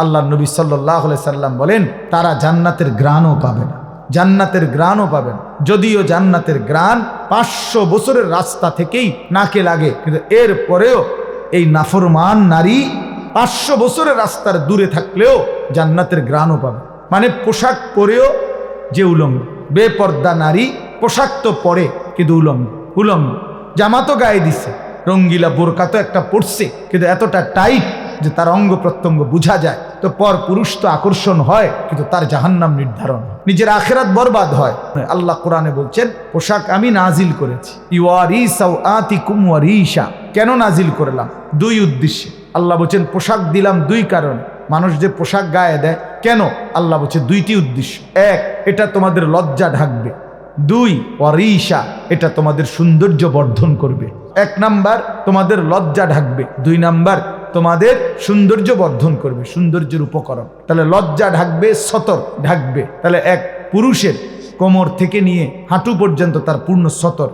আল্লাহ নবী সাল্লাল্লাহু আলাইহি সাল্লাম বলেন, তারা জান্নাতের ঘ্রাণও পাবে না, জান্নাতের ঘ্রাণও পাবেন। যদিও জান্নাতের ঘ্রাণ 500 বছরের রাস্তা থেকেই নাকে লাগে, কিন্তু এর পরেও এই নাফরমান নারী 500 বছরের রাস্তার দূরে থাকলেও জান্নাতের ঘ্রাণও পাবে। মানে পোশাক পরেও যে উলঙ্গ, বেপর্দা নারী পোশাক তো পরে কিন্তু উলঙ্গ, জামা তো গায়ে দিছে, রঙ্গিলা বোরকা তো একটা পড়ছে, কিন্তু এতটা টাইট যে তার অঙ্গ প্রত্যঙ্গ বোঝা যায়। তো পর পুরুষ তো আকর্ষণ হয়, কিন্তু তার জাহান্নাম নির্ধারণ, নিজের আখিরাত বরবাদ হয়। আল্লাহ কোরআনে বলছেন, পোশাক আমি নাজিল করেছি। ইওয়ারি সাওআতিকুম ওয়ারিশা। কেন নাজিল করলাম? 2 উদ্দেশ্যে। আল্লাহ বলছেন পোশাক দিলাম 2 কারণে। মানুষ যে পোশাক গায়ে দেয় কেন? আল্লাহ বলছে 2টি উদ্দেশ্য। 1, এটা তোমাদের লজ্জা ঢাকবে। 2, ওয়ারিশা, এটা তোমাদের সৌন্দর্য বর্ধন করবে। 1 নাম্বার তোমাদের লজ্জা ঢাকবে, 2 নাম্বার তোমাদের সৌন্দর্য বর্ধন করবে, সৌন্দর্যের উপকরণ। তাহলে লজ্জা ঢাকবে, সতর ঢাকবে। তাহলে এক পুরুষের কোমর থেকে নিয়ে হাঁটু পর্যন্ত তার পূর্ণ সতর।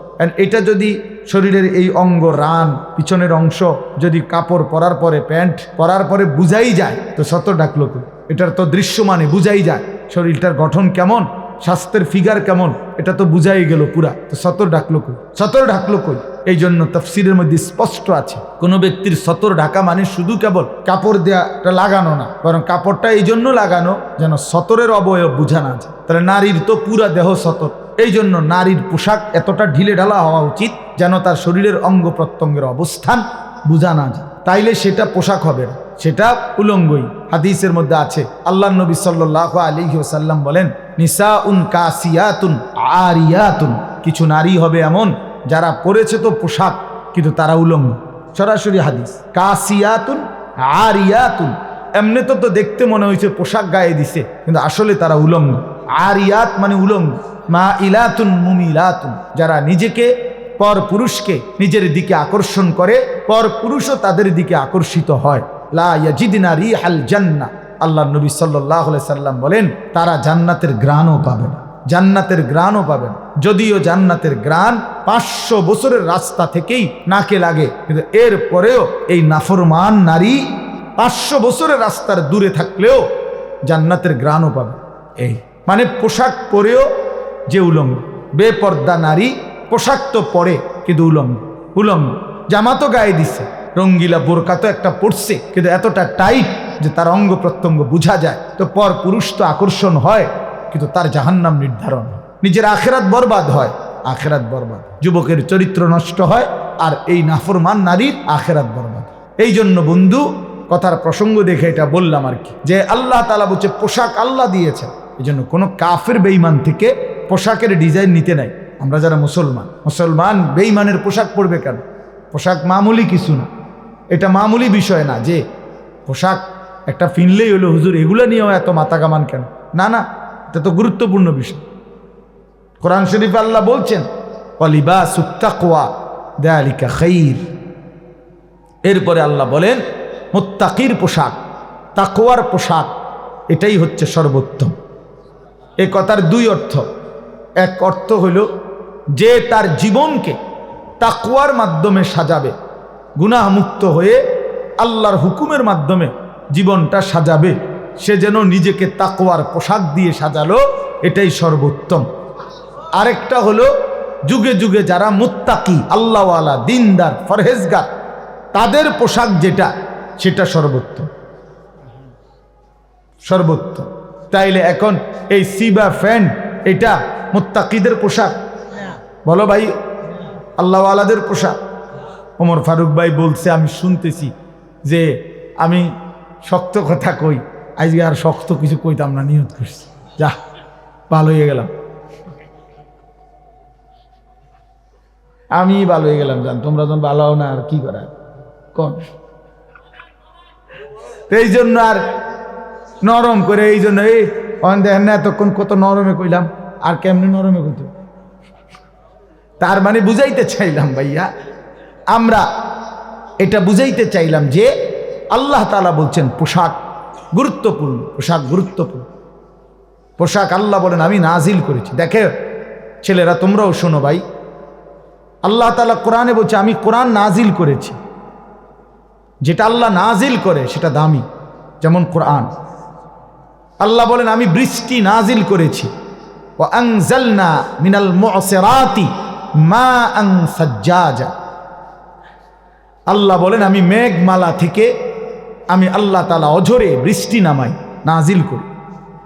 এটা যদি শরীরের এই অঙ্গ, রান, পিছনের অংশ যদি কাপড় পরার পরে, প্যান্ট পরার পরে বুঝাই যায়, তো সতর ঢাকলো কই? এটার তো দৃশ্যমানে বুঝাই যায় শরীরটার গঠন কেমন, স্বাস্থ্যের ফিগার কেমন, এটা তো বুঝাই গেল পুরা। তো সতর ঢাকলো কই? সতর ঢাকলো কই? এই জন্য তাফসীরের মধ্যে স্পষ্ট আছে, কোনো ব্যক্তির সতর ঢাকা মানে শুধু কেবল কাপড় দেওয়াটা লাগানো না, বরং কাপড়টা এই জন্য লাগানো যেন সতরের অবয়ব বোঝা না যায়। তাহলে নারীর তো পুরা দেহ সতর, এই জন্য নারীর পোশাক এতটা ঢিলে ঢালা হওয়া উচিত যেন তার শরীরের অঙ্গ প্রত্যঙ্গের অবস্থান বোঝা না যায়, তাইলে সেটা পোশাক হবে না, সেটা উলঙ্গই। হাদিসের মধ্যে আছে, আল্লাহ নবী সাল্লাল্লাহু আলাইহি ওয়াসাল্লাম বলেন, নিসাউন কাসিয়াতুন আরিয়াতুন, কিছু নারী হবে এমন যারা পরেছে তো পোশাক কিন্তু তারা উলঙ্গ। সরাসরি হাদিস, কাসিয়াতুন আরিয়াতুন। এমনি তো দেখতে মনে হয়েছে পোশাক গায়ে দিছে, কিন্তু আসলে তারা উলঙ্গ। আরিয়াত মানে উলঙ্গ। মা ইলাতুন মুমিলাতুন, যারা নিজেকে পর পুরুষকে নিজের দিকে আকর্ষণ করে, পর পুরুষও তাদের দিকে আকর্ষিত হয়। লা ইয়াজিদনা রিহাল জান্নাহ, আল্লাহ নবী সাল্লাল্লাহু আলাইহি সাল্লাম বলেন, তারা জান্নাতের ঘ্রাণও পাবে না, জান্নাতের ঘ্রাণও পাবেন। যদিও জান্নাতের ঘ্রাণ 500 বছরের রাস্তা থেকেই নাকে লাগে, কিন্তু এর পরেও এই নাফরমান নারী 500 বছরের রাস্তার দূরে থাকলেও জান্নাতের ঘ্রাণও পাবে। এই মানে পোশাক পরেও যে উলঙ্গ, বেপর্দা নারী পোশাক তো পরে কিন্তু উলঙ্গ, জামা তো গায়ে দিছে, রঙ্গিলা বোরকা তো একটা পড়ছে, কিন্তু এতটা টাইট যে তার অঙ্গ প্রত্যঙ্গ বোঝা যায়। তো পর পুরুষ তো আকর্ষণ হয়, কিন্তু তার জাহান্নাম নির্ধারণ হয়, নিজের আখিরাত বরবাদ হয়, আখিরাত বরবাদ। যুবকের চরিত্র নষ্ট হয়, আর এই নাফরমান নারীর আখিরাত বরবাদ। এই জন্য বন্ধু, কথার প্রসঙ্গ দেখে এটা বললাম আর কি, যে আল্লাহ তাআলা বলছে পোশাক আল্লাহ দিয়েছেন। এই জন্য কোনো কাফের বেঈমান থেকে পোশাকের ডিজাইন নিতে নাই। আমরা যারা মুসলমান বেঈমানের পোশাক পরবে কেন? পোশাক মামুলি কিছু না, এটা মামুলি বিষয় না যে পোশাক একটা ফিনলেই হলো, হুজুর এগুলো নিয়েও এত মাথা কামান কেন? না না, এটা তো গুরুত্বপূর্ণ বিষয়। কোরআন শরীফে আল্লাহ বলছেন, ওয়ালিবাসুত তাকওয়া যালিকা খাইর। এরপরে আল্লাহ বলেন, মুত্তাকির পোশাক, তাকওয়ার পোশাক, এটাই হচ্ছে সর্বোত্তম। এই কথার 2 অর্থ। এক অর্থ হইল যে তার জীবনকে তাকওয়ার মাধ্যমে সাজাবে, গুনাহ মুক্ত হয়ে আল্লাহর হুকুমের মাধ্যমে জীবনটা সাজাবে, সে যেন নিজেকে তাকওয়ার পোশাক দিয়ে সাজালো, এটাই সর্বোত্তম। আরেকটা হলো যুগে যুগে যারা মুত্তাকি, আল্লাহওয়ালা, দিনদার, ফরহেজগার, তাদের পোশাক যেটা, সেটা সর্বোত্তম। তাইলে এখন এই সিবা ফ্যান্ট এটা মুত্তাকিদের পোশাক? বলো ভাই, আল্লাহওয়ালাদের পোশাক। ওমর ফারুক ভাই বলছে, আমি শুনতেছি যে আমি শক্ত কথা কই, আজকে আর শক্ত কিছু কইতাম না, নিয়ত করছি, যা ভালো হয়ে গেলাম, আমি ভালো হয়ে গেলাম, জান তোমরা যখন ভালো না আর কি করা কোন। এই জন্য আর নরম করে, এই জন্য এই দেখেন না এতক্ষণ কত নরমে কইলাম, আর কেমনি নরমে কইতে। তার মানে বুঝাইতে চাইলাম ভাইয়া, আমরা এটা বুঝাইতে চাইলাম যে আল্লাহ তাআলা বলছেন পোশাক গুরুত্বপূর্ণ, পোশাক গুরুত্বপূর্ণ। পোশাক আল্লাহ বলেন আমি নাজিল করেছি। দেখে ছেলেরা, তোমরাও শোনো ভাই, আল্লাহ তাআলা কোরআনে বলছে আমি কোরআন নাজিল করেছি। যেটা আল্লাহ নাজিল করে সেটা দামি, যেমন কোরআন। আল্লাহ বলেন আমি বৃষ্টি নাজিল করেছি, ওয়া আনজালনা মিনাল মুসিরাতি মাআন সাজ্জাজা। আল্লাহ বলেন আমি মেঘমালা থেকে আমি আল্লাহ তাআলা অঝরে বৃষ্টি নামাই, নাজিল করি,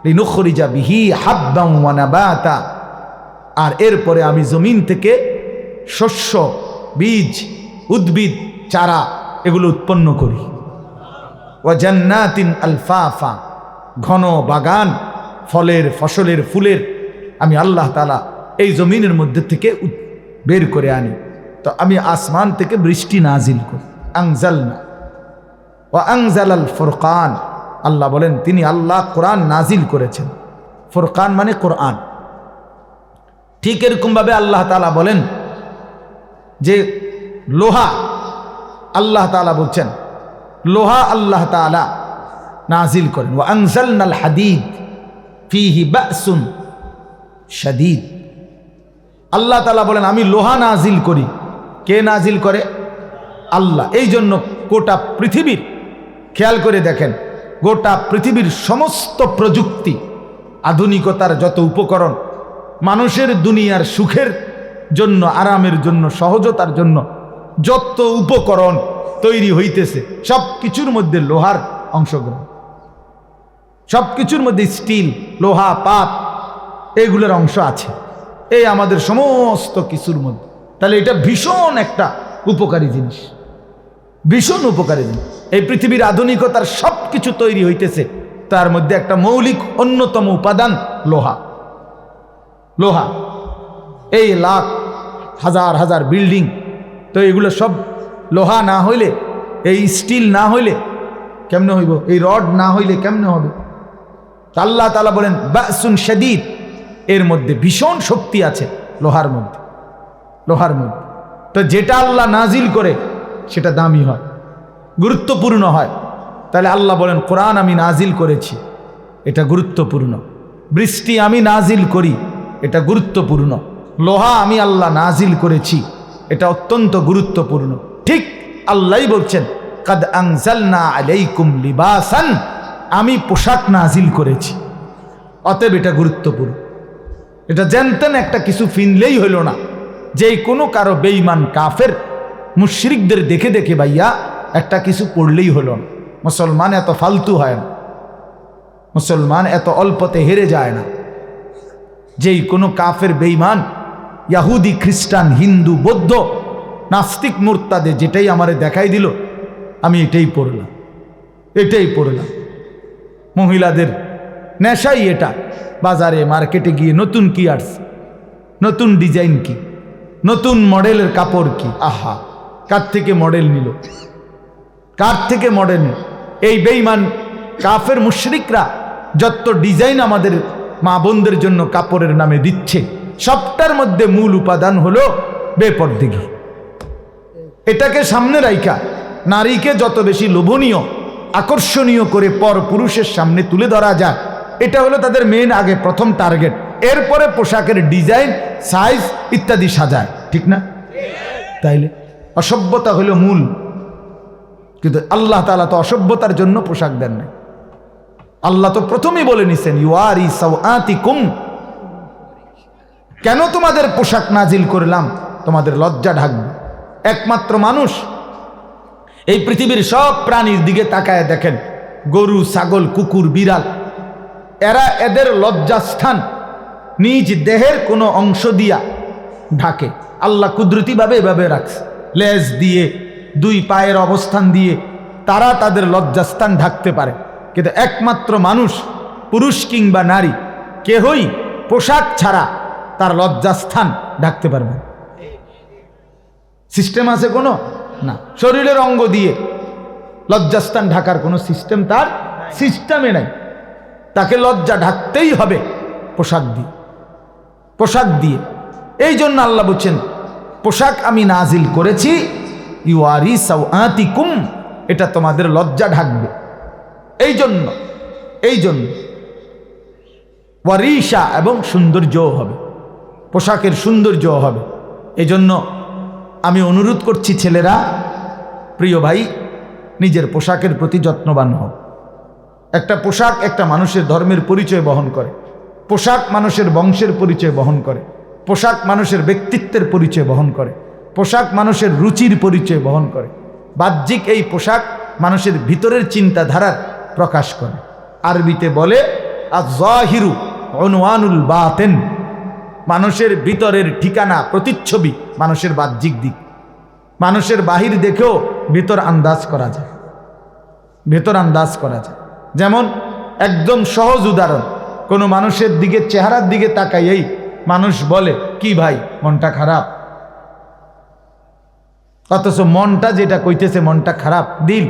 লিনুখরিজা বিহি হাব্বান ওয়া নাবাতা। আর এরপরে আমি জমিন থেকে শস্য, বীজ, উদ্ভিদ, চারা এগুলো উৎপন্ন করি। ওয়া জান্নাতিন আলফাফা, ঘন বাগান, ফলের, ফসলের, ফুলের আমি আল্লাহ তাআলা এই জমিনের মধ্যে থেকে বের করে আনি। তো আমি আসমান থেকে বৃষ্টি নাজিল করি। আনজালনা ওয়া আনজালাল ফুরকান, আল্লাহ বলেন তিনি আল্লাহ কোরআন নাজিল করেছেন। ফুরকান মানে কোরআন। ঠিক এরকমভাবে আল্লাহ তাআলা বলেন যে লোহা, আল্লাহ তাআলা বলছেন লোহা আল্লাহ তাআলা নাজিল করেন। ওয়া আনজালনাল হাদিদ ফীহি বাসুন শাদীদ। আল্লাহ তাআলা বলেন আমি লোহা নাজিল করি। কে নাজিল করে? আল্লাহ। এই জন্য গোটা পৃথিবীর, খেয়াল করে দেখেন, গোটা পৃথিবীর সমস্ত প্রযুক্তি, আধুনিকতার যত উপকরণ, মানুষের দুনিয়ার সুখের জন্য, আরামের জন্য, সহজতার জন্য যত উপকরণ তৈরি হইতেছে সব কিছুর মধ্যে লোহার অংশগ্রহণ, সব কিছুর মধ্যে স্টিল, লোহা, পাত এগুলোর অংশ আছে এই আমাদের সমস্ত কিছুর মধ্যে। তাহলে এটা ভীষণ একটা উপকারী জিনিস, ভীষণ উপকারী জিনিস। এই পৃথিবীর আধুনিকতার সব কিছু তৈরি হইতেছে, তার মধ্যে একটা মৌলিক অন্যতম উপাদান লোহা। লোহা, এই লাখ হাজার হাজার বিল্ডিং, তো এগুলো সব লোহা না হইলে, এই স্টিল না হইলে কেমনে হইব? এই রড না হইলে কেমনে হবে? আল্লাহ তাআলা বলেন বাসুন শাদীদ, এর মধ্যে ভীষণ শক্তি আছে লোহার মধ্যে, লোহার মধ্যে। তো যেটা আল্লাহ নাজিল করে সেটা দামি হয়, গুরুত্বপূর্ণ হয়। তাহলে আল্লাহ বলেন কোরআন আমি নাজিল করেছি, এটা গুরুত্বপূর্ণ। বৃষ্টি আমি নাজিল করি, এটা গুরুত্বপূর্ণ। লোহা আমি আল্লাহ নাজিল করেছি, এটা অত্যন্ত গুরুত্বপূর্ণ। ঠিক আল্লাহই বলছেন কাদ আনজালনা আলাইকুম লিবাসান, আমি পোশাক নাজিল করেছি, অতএব এটা গুরুত্বপূর্ণ। এটা জানতেন একটা কিছু ফিনলেই হইল না, যে কোনো কারো বেঈমান কাফের মুশরিকদের দেখে দেখে ভাইয়া একটা কিছু পড়লেই হলো না। মুসলমান এত ফালতু হয় না, মুসলমান এত অল্পতে হেরে যায় না। যেই কোনো কাফের বেঈমান, ইয়াহুদি, খ্রিস্টান, হিন্দু, বৌদ্ধ, নাস্তিক, মুরতাদে যেটাই আমারে দেখাই দিল আমি এটাই পড়লাম, এটাই পড়লাম। মহিলাদের নেশাই এটা। বাজারে মার্কেটে গিয়ে নতুন কি আসছে, নতুন ডিজাইন কি, নতুন মডেলের কাপড় কি, আহা কার থেকে মডেল নিল, কার থেকে মডেল নিল? এই বেঈমান কাফের মুশরিকরা যত ডিজাইন আমাদের মা বোনদের জন্য কাপড়ের নামে দিচ্ছে, সবটার মধ্যে মূল উপাদান হলো বেপরদেগী। এটাকে সামনে রাইখা নারীকে যত বেশি লোভনীয়, আকর্ষণীয় করে পর পুরুষের সামনে তুলে ধরা যায়, এটা হলো তাদের মেন আগে প্রথম টার্গেট। এরপরে পোশাকের ডিজাইন, সাইজ ইত্যাদি সাজায়, ঠিক না? তাইলে অসভ্যতা হলো মূল। কিন্তু আল্লাহ তাআলা তো অসভ্যতার জন্য পোশাক দেন নাই। আল্লাহ তো প্রথমেই বলে নিছেন ইউয়ারি সাওআতিকুম, কেন তোমাদের পোশাক নাজিল করলাম? তোমাদের লজ্জা ঢাকবে। একমাত্র মানুষ, এই পৃথিবীর সব প্রাণীর দিকে তাকায় দেখেন, গরু, ছাগল, কুকুর, বিড়াল, এরা এদের লজ্জাস্থান নিজ দেহের কোনো অংশ দিয়া ঢাকে। আল্লাহ কুদরতিভাবে এভাবে রাখছে, লেজ দিয়ে, দুই পায়ের অবস্থান দিয়ে তারা তাদের লজ্জাস্থান ঢাকতে পারে। কিন্তু একমাত্র মানুষ, পুরুষ কিংবা নারী, কেহই পোশাক ছাড়া তার লজ্জাস্থান ঢাকতে পারবে। সিস্টেম আছে কোনো? না। শরীরের অঙ্গ দিয়ে লজ্জাস্থান ঢাকার কোনো সিস্টেম তার সিস্টেমে নাই। তাকে লজ্জা ঢাকতেই হবে পোশাক দিয়ে, পোশাক দিয়ে। এই জন্য আল্লাহ বলছেন পোশাক আমি নাজিল করেছি, ইউয়ারি সাওআতিকুম, এটা তোমাদের লজ্জা ঢাকবে। এই জন্য ওয়ারিশা, এবং সৌন্দর্য হবে, পোশাকের সৌন্দর্য হবে। এই জন্য আমি অনুরোধ করছি ছেলেরা, প্রিয় ভাই, নিজের পোশাকের প্রতি যত্নবান হও। একটা পোশাক একটা মানুষের ধর্মের পরিচয় বহন করে, পোশাক মানুষের বংশের পরিচয় বহন করে, পোশাক মানুষের ব্যক্তিত্বের পরিচয় বহন করে, পোশাক মানুষের রুচির পরিচয় বহন করে। বাহ্যিক এই পোশাক মানুষের ভিতরের চিন্তাধারার প্রকাশ করে। আরবিতে বলে আয-যাহিরু উনওয়ানুল বাতিন, মানুষের ভিতরের ঠিকানা, প্রতিচ্ছবি মানুষের বাহ্যিক দিক। মানুষের বাহির দেখেও ভিতর আন্দাজ করা যায়, ভেতর আন্দাজ করা যায়। যেমন একদম সহজ উদাহরণ, কোনো মানুষের দিকে, চেহারার দিকে তাকাইয়েই মানুষ বলে কি ভাই মনটা খারাপ, অথচ মনটা যেটা কইতেছে মনটা খারাপ, দিল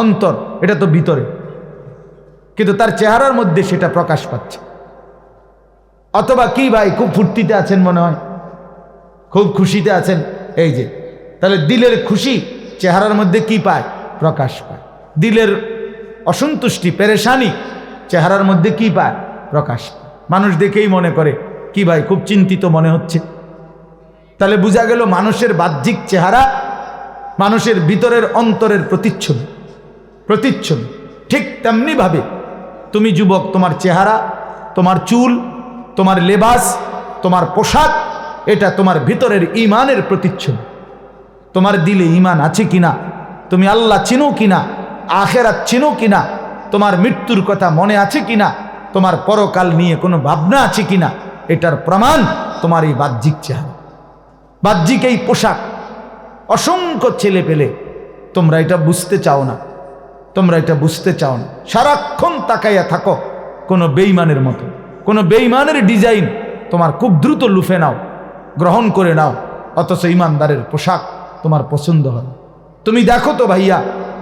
অন্তর এটা তো ভিতরে, কিন্তু তার চেহারার মধ্যে সেটা প্রকাশ পাচ্ছে। অথবা কি ভাই খুব ফুর্তিতে আছেন মনে হয়, খুব খুশিতে আছেন, এই যে তাহলে দিলের খুশি চেহারার মধ্যে কি পায়, প্রকাশ পায়। দিলের অসন্তুষ্টি, পেরেশানি চেহারার মধ্যে কি পায়, প্রকাশ পায়। মানুষ দেখেই মনে করে কি ভাই খুব চিন্তিত মনে হচ্ছে। তাহলে বোঝা গেল মানুষের বাহ্যিক চেহারা মানুষের ভিতরের অন্তরের প্রতিচ্ছবি। প্রতিচ্ছবি ঠিক তেমনিভাবে তুমি যুবক, তোমার চেহারা, তোমার চুল, তোমার লেবাস, তোমার পোশাক, এটা তোমার ভিতরের ঈমানের প্রতিচ্ছবি। তোমার দিলে ঈমান আছে কিনা, তুমি আল্লাহ চিনো কিনা, আখেরাত চিনো কিনা, তোমার মৃত্যুর কথা মনে আছে কিনা, তোমার পরকাল নিয়ে কোনো ভাবনা আছে কিনা, এটার প্রমাণ তোমার এই বাহ্যিক চেহারা, বাহ্যিক এই পোশাক। অসংখ্য ছেলে পেলে তোমরা এটা বুঝতে চাও না, তোমরা এটা বুঝতে চাও না, সারাক্ষণ তাকাইয়া থাকো কোনো বেঈমানের মতো, কোনো বেঈমানের ডিজাইন তোমার খুব দ্রুত লুফে নাও, গ্রহণ করে নাও, অথচ ইমানদারের পোশাক তোমার পছন্দ হয়। তুমি দেখো তো ভাইয়া,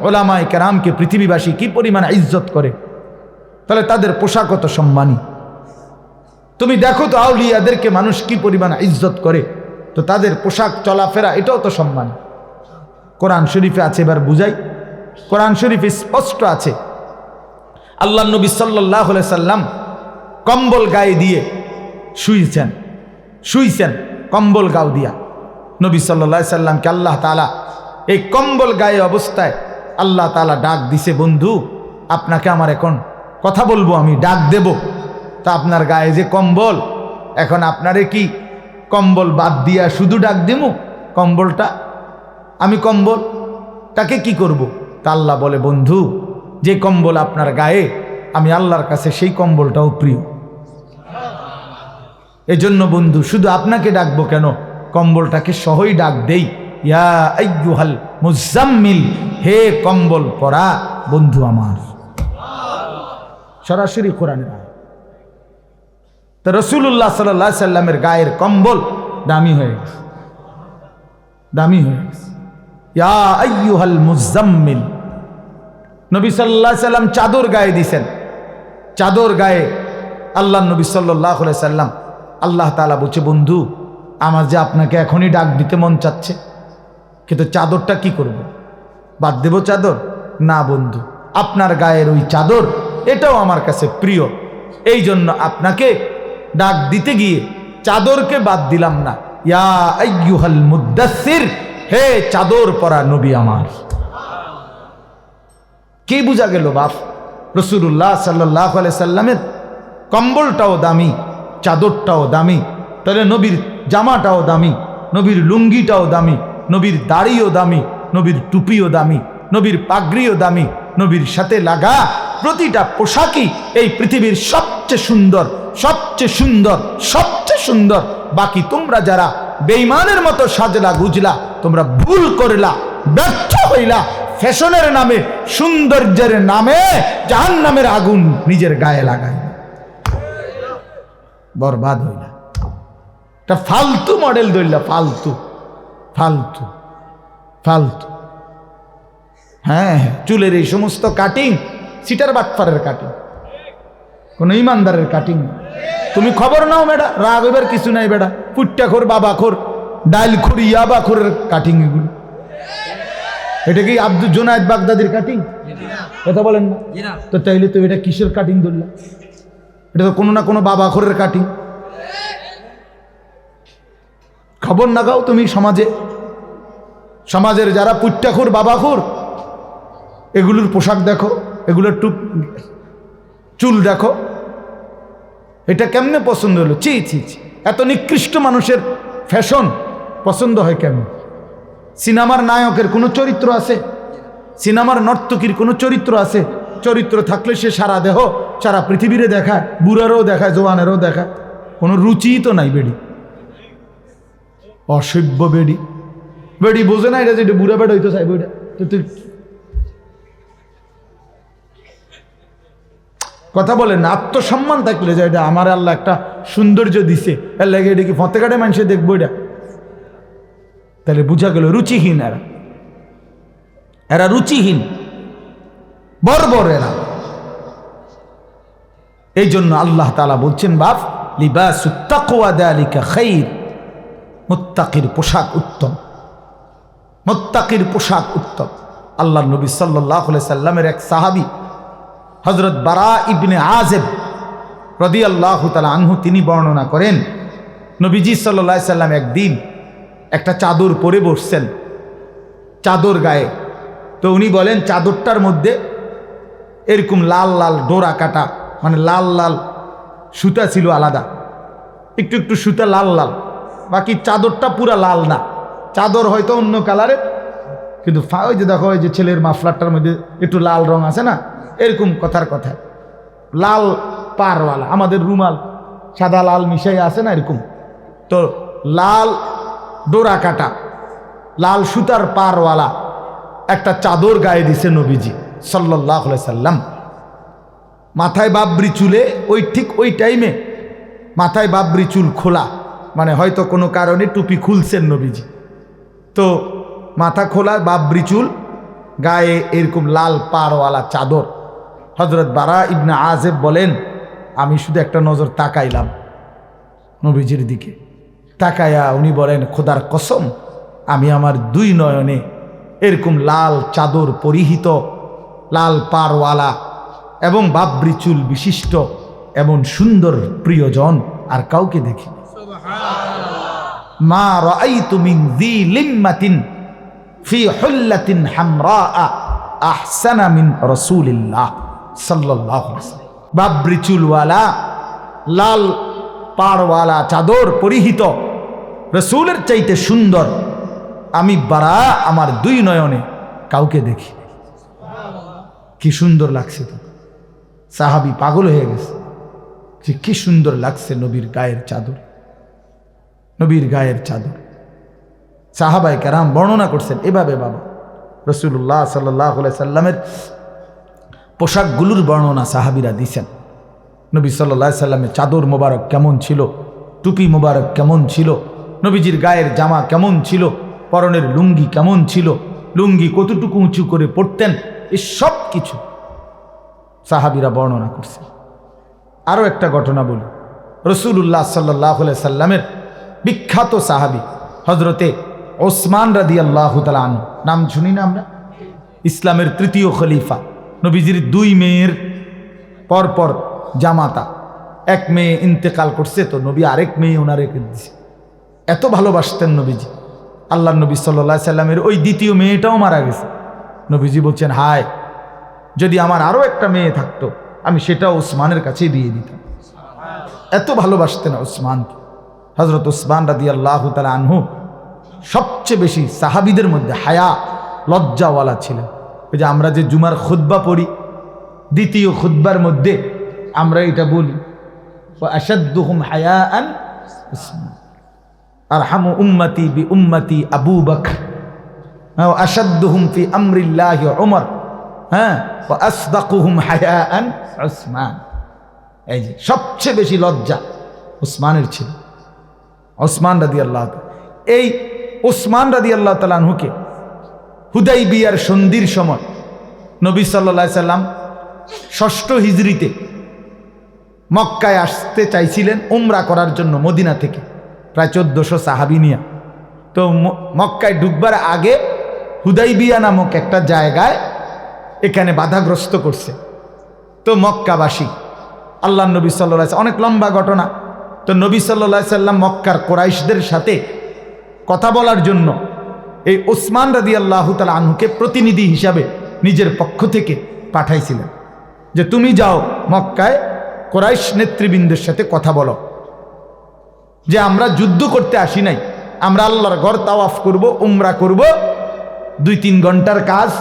ওলামায়ে কেরামকে পৃথিবীবাসী কি পরিমাণ ইজ্জত করে, তাহলে তাদের পোশাক কত সম্মানী। তুমি দেখো তো আউলিয়াদেরকে মানুষ কি পরিমাণ ইজ্জত করে, তো তাদের পোশাক চলাফেরা এটাও তো সম্মানী। কোরআন শরীফে আছে, এবার বুঝাই। কোরআন শরীফে স্পষ্ট আছে, আল্লাহ নবী সাল্লাল্লাহু আলাইহি সাল্লাম কম্বল গায়ে দিয়ে শুইছেন কম্বল গাও দিয়া। নবী সাল্লাল্লাহু আলাইহি সাল্লামকে আল্লাহ তাআলা এই কম্বল গায়ে অবস্থায় আল্লাহ তাআলা ডাক দিছে, বন্ধু আপনাকে আমার এখন কথা বলবো, আমি ডাক দেব, তা আপনার গায়ে যে কম্বল, এখন আপনারে কি কম্বল বাদ দিয়া শুধু ডাক দেবো? কম্বলটা আমি কম্বলটাকে কি করব? তা আল্লাহ বলে, বন্ধু যে কম্বল আপনার গায়ে, আমি আল্লাহর কাছে সেই কম্বলটাও প্রিয়। এজন্য বন্ধু শুধু আপনাকে ডাকবো কেন, কম্বলটাকে সহই ডাক দেই, ইয়া আইয়ুহাল মুজাম্মিল, হে কম্বল পরা বন্ধু আমার। সরাসরি কোরআনে তা রাসূলুল্লাহ সাল্লাল্লাহু আলাইহি সাল্লামের গায়ের কম্বল দামি হয়ে গেছে, দামি হয়ে গেছে। ইয়া আইয়ুহাল মুজাম্মিল, নবী সাল্লাল্লাহু আলাইহি সাল্লাম চাদর গায়ে দিয়েছেন, চাদর গায়ে আল্লাহ নবী সাল্লাল্লাহু আলাইহি সাল্লাম, আল্লাহ তাআলা বলছে, বন্ধু আমার যে আপনাকে এখনই ডাক দিতে মন চাচ্ছে, কিন্তু চাদরটা কি করব, বাদ দেব চাদর? না বন্ধু, আপনার গায়ের ওই চাদর এটাও আমার কাছে প্রিয়, এই জন্য আপনাকে ডাক দিতে গিয়ে চাদরকে বাদ দিলাম না। ইয়া আইয়ুহাল মুদ্দাসসির, হে চাদর পরা নবী আমার। কি বুঝা গেল বাপ? রাসূলুল্লাহ সাল্লাল্লাহু আলাইহি সাল্লামের কম্বলটাও দামি, চাদরটাও দামি, তাহলে নবীর জামাটাও দামি, নবীর লুঙ্গিটাও দামি, নবীর দাড়িও দামি, নবীর টুপিও দামি, নবীর পাগড়িও দামি, নবীর সাথে লাগা প্রতিটা পোশাকই এই পৃথিবীর সবচেয়ে সুন্দর, সবচেয়ে সুন্দর, সবচেয়ে সুন্দর। বাকি তোমরা যারা বেঈমানের মতো সাজলা গুজলা, তোমরা ভুল করলা, ব্যর্থ হইলা, ফ্যাশনের নামে, সৌন্দর্যের নামে জাহান্নামের আগুন নিজের গায়ে লাগাই, বরবাদ হইলা। এটা ফালতু মডেল ধরলা, ফালতু ফালতু ফালতু। হ্যাঁ, চুলের এই সমস্ত কাটিং সিটার বাটফারের কাটিং, কোনো ইমানদারের কাটিং। তুমি খবর নাও বেটা, রাগ হইবার কিছু নাই বেটা, পুট্টা খোর, বাবা খোর, ডাইল খোর, ইয়াবা খোরের কাটিং এগুলো। এটা কি আব্দুল জুনায়েদ বাগদাদির কাটিং? কথা বলেন না তো, তাইলে তো এটা কিসের কাটিং ধরলাম? এটা তো কোনো না কোনো বাবা খোরের কাটিং। খবর না গাও তুমি সমাজে, সমাজের যারা পুট্টাখোর, বাবাখোর, এগুলোর পোশাক দেখো, এগুলোর চুল দেখো, এটা কেমনে পছন্দ হলো? ছি ছি ছি, এত নিকৃষ্ট মানুষের ফ্যাশন পছন্দ হয় কেমন? সিনেমার নায়কের কোনো চরিত্র আছে? সিনেমার নর্তকীর কোনো চরিত্র আছে? চরিত্র থাকলে সে সারা দেহ সারা পৃথিবীরে দেখায়, বুড়ারও দেখায়, জোয়ানেরও দেখায়। কোনো রুচিই তো নাই। বেডি অসভ্য, বেডি বেডি বোঝে না এটা, যেটা বুড়া বেড়া হইতে চাইবে ওইটা। তো তুই কথা বলেন না, আত্মসম্মান থাকলে যে এটা আমার আল্লাহ একটা সৌন্দর্য দিছে, এর লাগে এটা কি ফতে কাটে মানুষে দেখবো এটা? তাহলে বুঝা গেল রুচিহীন এরা, এরা রুচিহীন, বর্বর এরা। এই জন্য আল্লাহ তাআলা বলছেন, বাপ লিবাসুত তাকওয়া যালিকা খাইর, মুত্তাকির পোশাক উত্তম, মুত্তাকির পোশাক উত্তম। আল্লাহর নবী সাল্লাল্লাহু আলাইহি সাল্লামের এক সাহাবী হযরত বারা ইবনে আযিব রাদিয়াল্লাহু তাআলা আনহু, তিনি বর্ণনা করেন, নবীজি সাল্লাল্লাহু আলাইহি সাল্লাম একদিন একটা চাদর পরে বসছেন, চাদর গায়ে। তো উনি বলেন চাদরটার মধ্যে এরকম লাল লাল ডোরা কাটা, মানে লাল লাল সুতা ছিল আলাদা, একটু একটু সুতা লাল লাল, বাকি চাদরটা পুরা লাল না। চাদর হয়তো অন্য কালারের, কিন্তু ওই যে দেখো, ওই যে ছেলের মাফলারটার মধ্যে একটু লাল রং আছে না, এরকম কথার কথা, লাল পারওয়ালা, আমাদের রুমাল সাদা লাল মিশাই আছে না এরকম। তো লাল ডোরা কাটা, লাল সুতার পারওয়ালা একটা চাদর গায়ে দিছে নবীজি সাল্লাল্লাহু আলাইহি সাল্লাম। মাথায় বাবরি চুলে, ঠিক ওই টাইমে মাথায় বাবরি চুল খোলা, মানে হয়তো কোনো কারণে টুপি খুলছেন নবীজি। তো মাথা খোলা, বাবরি চুল, গায়ে এরকম লাল পারওয়ালা চাদর। হযরত বারা ইবনে আযিব বলেন, আমি শুধু একটা নজর তাকাইলাম নবীজির দিকে। তাকায়া উনি বলেন, খোদার কসম, আমি আমার দুই নয়নে এরকম লাল চাদর পরিহিত, লাল পারওয়ালা এবং বাবরি চুল বিশিষ্ট এমন সুন্দর প্রিয়জন আর কাউকে দেখি। মা রাআইতু মিন যী লিম্মাতিন ফি হুল্লাতিন হামরা আহসানা মিন রাসূলিল্লাহ সাল্লাল্লাহু আলাইহি ওয়াসাল্লাম। বাবরি চুলওয়ালা, লাল পাড়ওয়ালা চাদর পরিহিত রাসূলের চাইতে সুন্দর আমি বারা আমার দুই নয়নে কাউকে দেখি। কি সুন্দর লাগছে! তো সাহাবী পাগল হয়ে গেছে যে কি সুন্দর লাগছে নবীর গায়ের চাদর, নবীর গায়ের চাদর। সাহাবায়ে কেরাম বর্ণনা করছেন এভাবে, বাবা রাসূলুল্লাহ সাল্লাল্লাহু আলাইহি সাল্লামের পোশাকগুলোর বর্ণনা সাহাবীরা দিছেন। নবী সাল্লাল্লাহু আলাইহি সাল্লামের চাদর মোবারক কেমন ছিল, টুপি মোবারক কেমন ছিল, নবীজির গায়ের জামা কেমন ছিল, পরনের লুঙ্গি কেমন ছিল, লুঙ্গি কতটুকু উঁচু করে পড়তেন, এই সব কিছু সাহাবীরা বর্ণনা করছেন। আরও একটা ঘটনা বলি, রাসূলুল্লাহ সাল্লাল্লাহু আলাইহি সাল্লামের বিখ্যাত সাহাবী হযরতে ওসমান রাদিয়াল্লাহু তাআলা আনহু, নাম শুনি না আমরা? ইসলামের তৃতীয় খলিফা, নবীজির দুই মেয়ের পরপর জামাতা। এক মেয়ে ইন্তেকাল করছে, তো নবী আরেক মেয়ে ওনার রেখে দিছে। এত ভালোবাসতেন নবীজি। আল্লাহ নবী সাল্লাল্লাহু আলাইহি সাল্লামের ওই দ্বিতীয় মেয়েটাও মারা গেছে। নবীজি বলছেন, হায় যদি আমার আরও একটা মেয়ে থাকতো, আমি সেটাও ওসমানের কাছেই দিয়ে দিতাম। এত ভালোবাসতেন ওসমানকে। হযরত ওসমান রাদিয়াল্লাহু তাআলা আনহু সবচেয়ে বেশি সাহাবীদের মধ্যে হায়া, লজ্জাওয়ালা ছিলেন। ওই যে আমরা যে জুমার খুতবা পড়ি, দ্বিতীয় খুতবার মধ্যে আমরা এটা বলি, ওয়া আশাদ্দুহুম হায়াআন ওসমান, আরহামু উম্মতি বি উম্মতি আবু বকর, ওয়া আশাদ্দুহুম ফি আমরিল্লাহি উমর, হ্যাঁ, ওয়া আসদাকুহুম হায়াআন ওসমান। এই যে সবচেয়ে বেশি লজ্জা ওসমানের ছিল। ওসমান রাদিয়াল্লাহু তাআলা, এই ওসমান রাদিয়াল্লাহু তাআলা আনহুকে হুদাইবিয়ার সন্ধির সময় নবী সাল্লাল্লাহু আলাইহি সাল্লাম ৬ষ্ঠ হিজরিতে মক্কায় আসতে চাইছিলেন উমরা করার জন্য মদিনা থেকে, প্রায় ১৪০০ সাহাবী নিয়ে। তো মক্কায় ঢুকবার আগে হুদাইবিয়া নামক একটা জায়গায় এখানে বাধাগ্রস্ত করছে। তো মক্কাবাসী আল্লাহ নবী সাল্লাল্লাহু আলাইহি সাল্লাম, অনেক লম্বা ঘটনা। তো নবী সাল্লাল্লাহু আলাইহি সাল্লাম মক্কার কোরাইশদের সাথে কথা বলার জন্য এই ওসমান রাদিয়াল্লাহু তাআলা আনহুকে প্রতিনিধি হিসাবে নিজের পক্ষ থেকে পাঠাইছিলেন। যে তুমি যাও মক্কায় কুরাইশ নেতৃবৃন্দের সাথে কথা বলো যে আমরা যুদ্ধ করতে আসি নাই, আমরা আল্লাহর ঘর তাওয়াফ করব, উমরা করব, 2-3 ঘন্টার কাজ।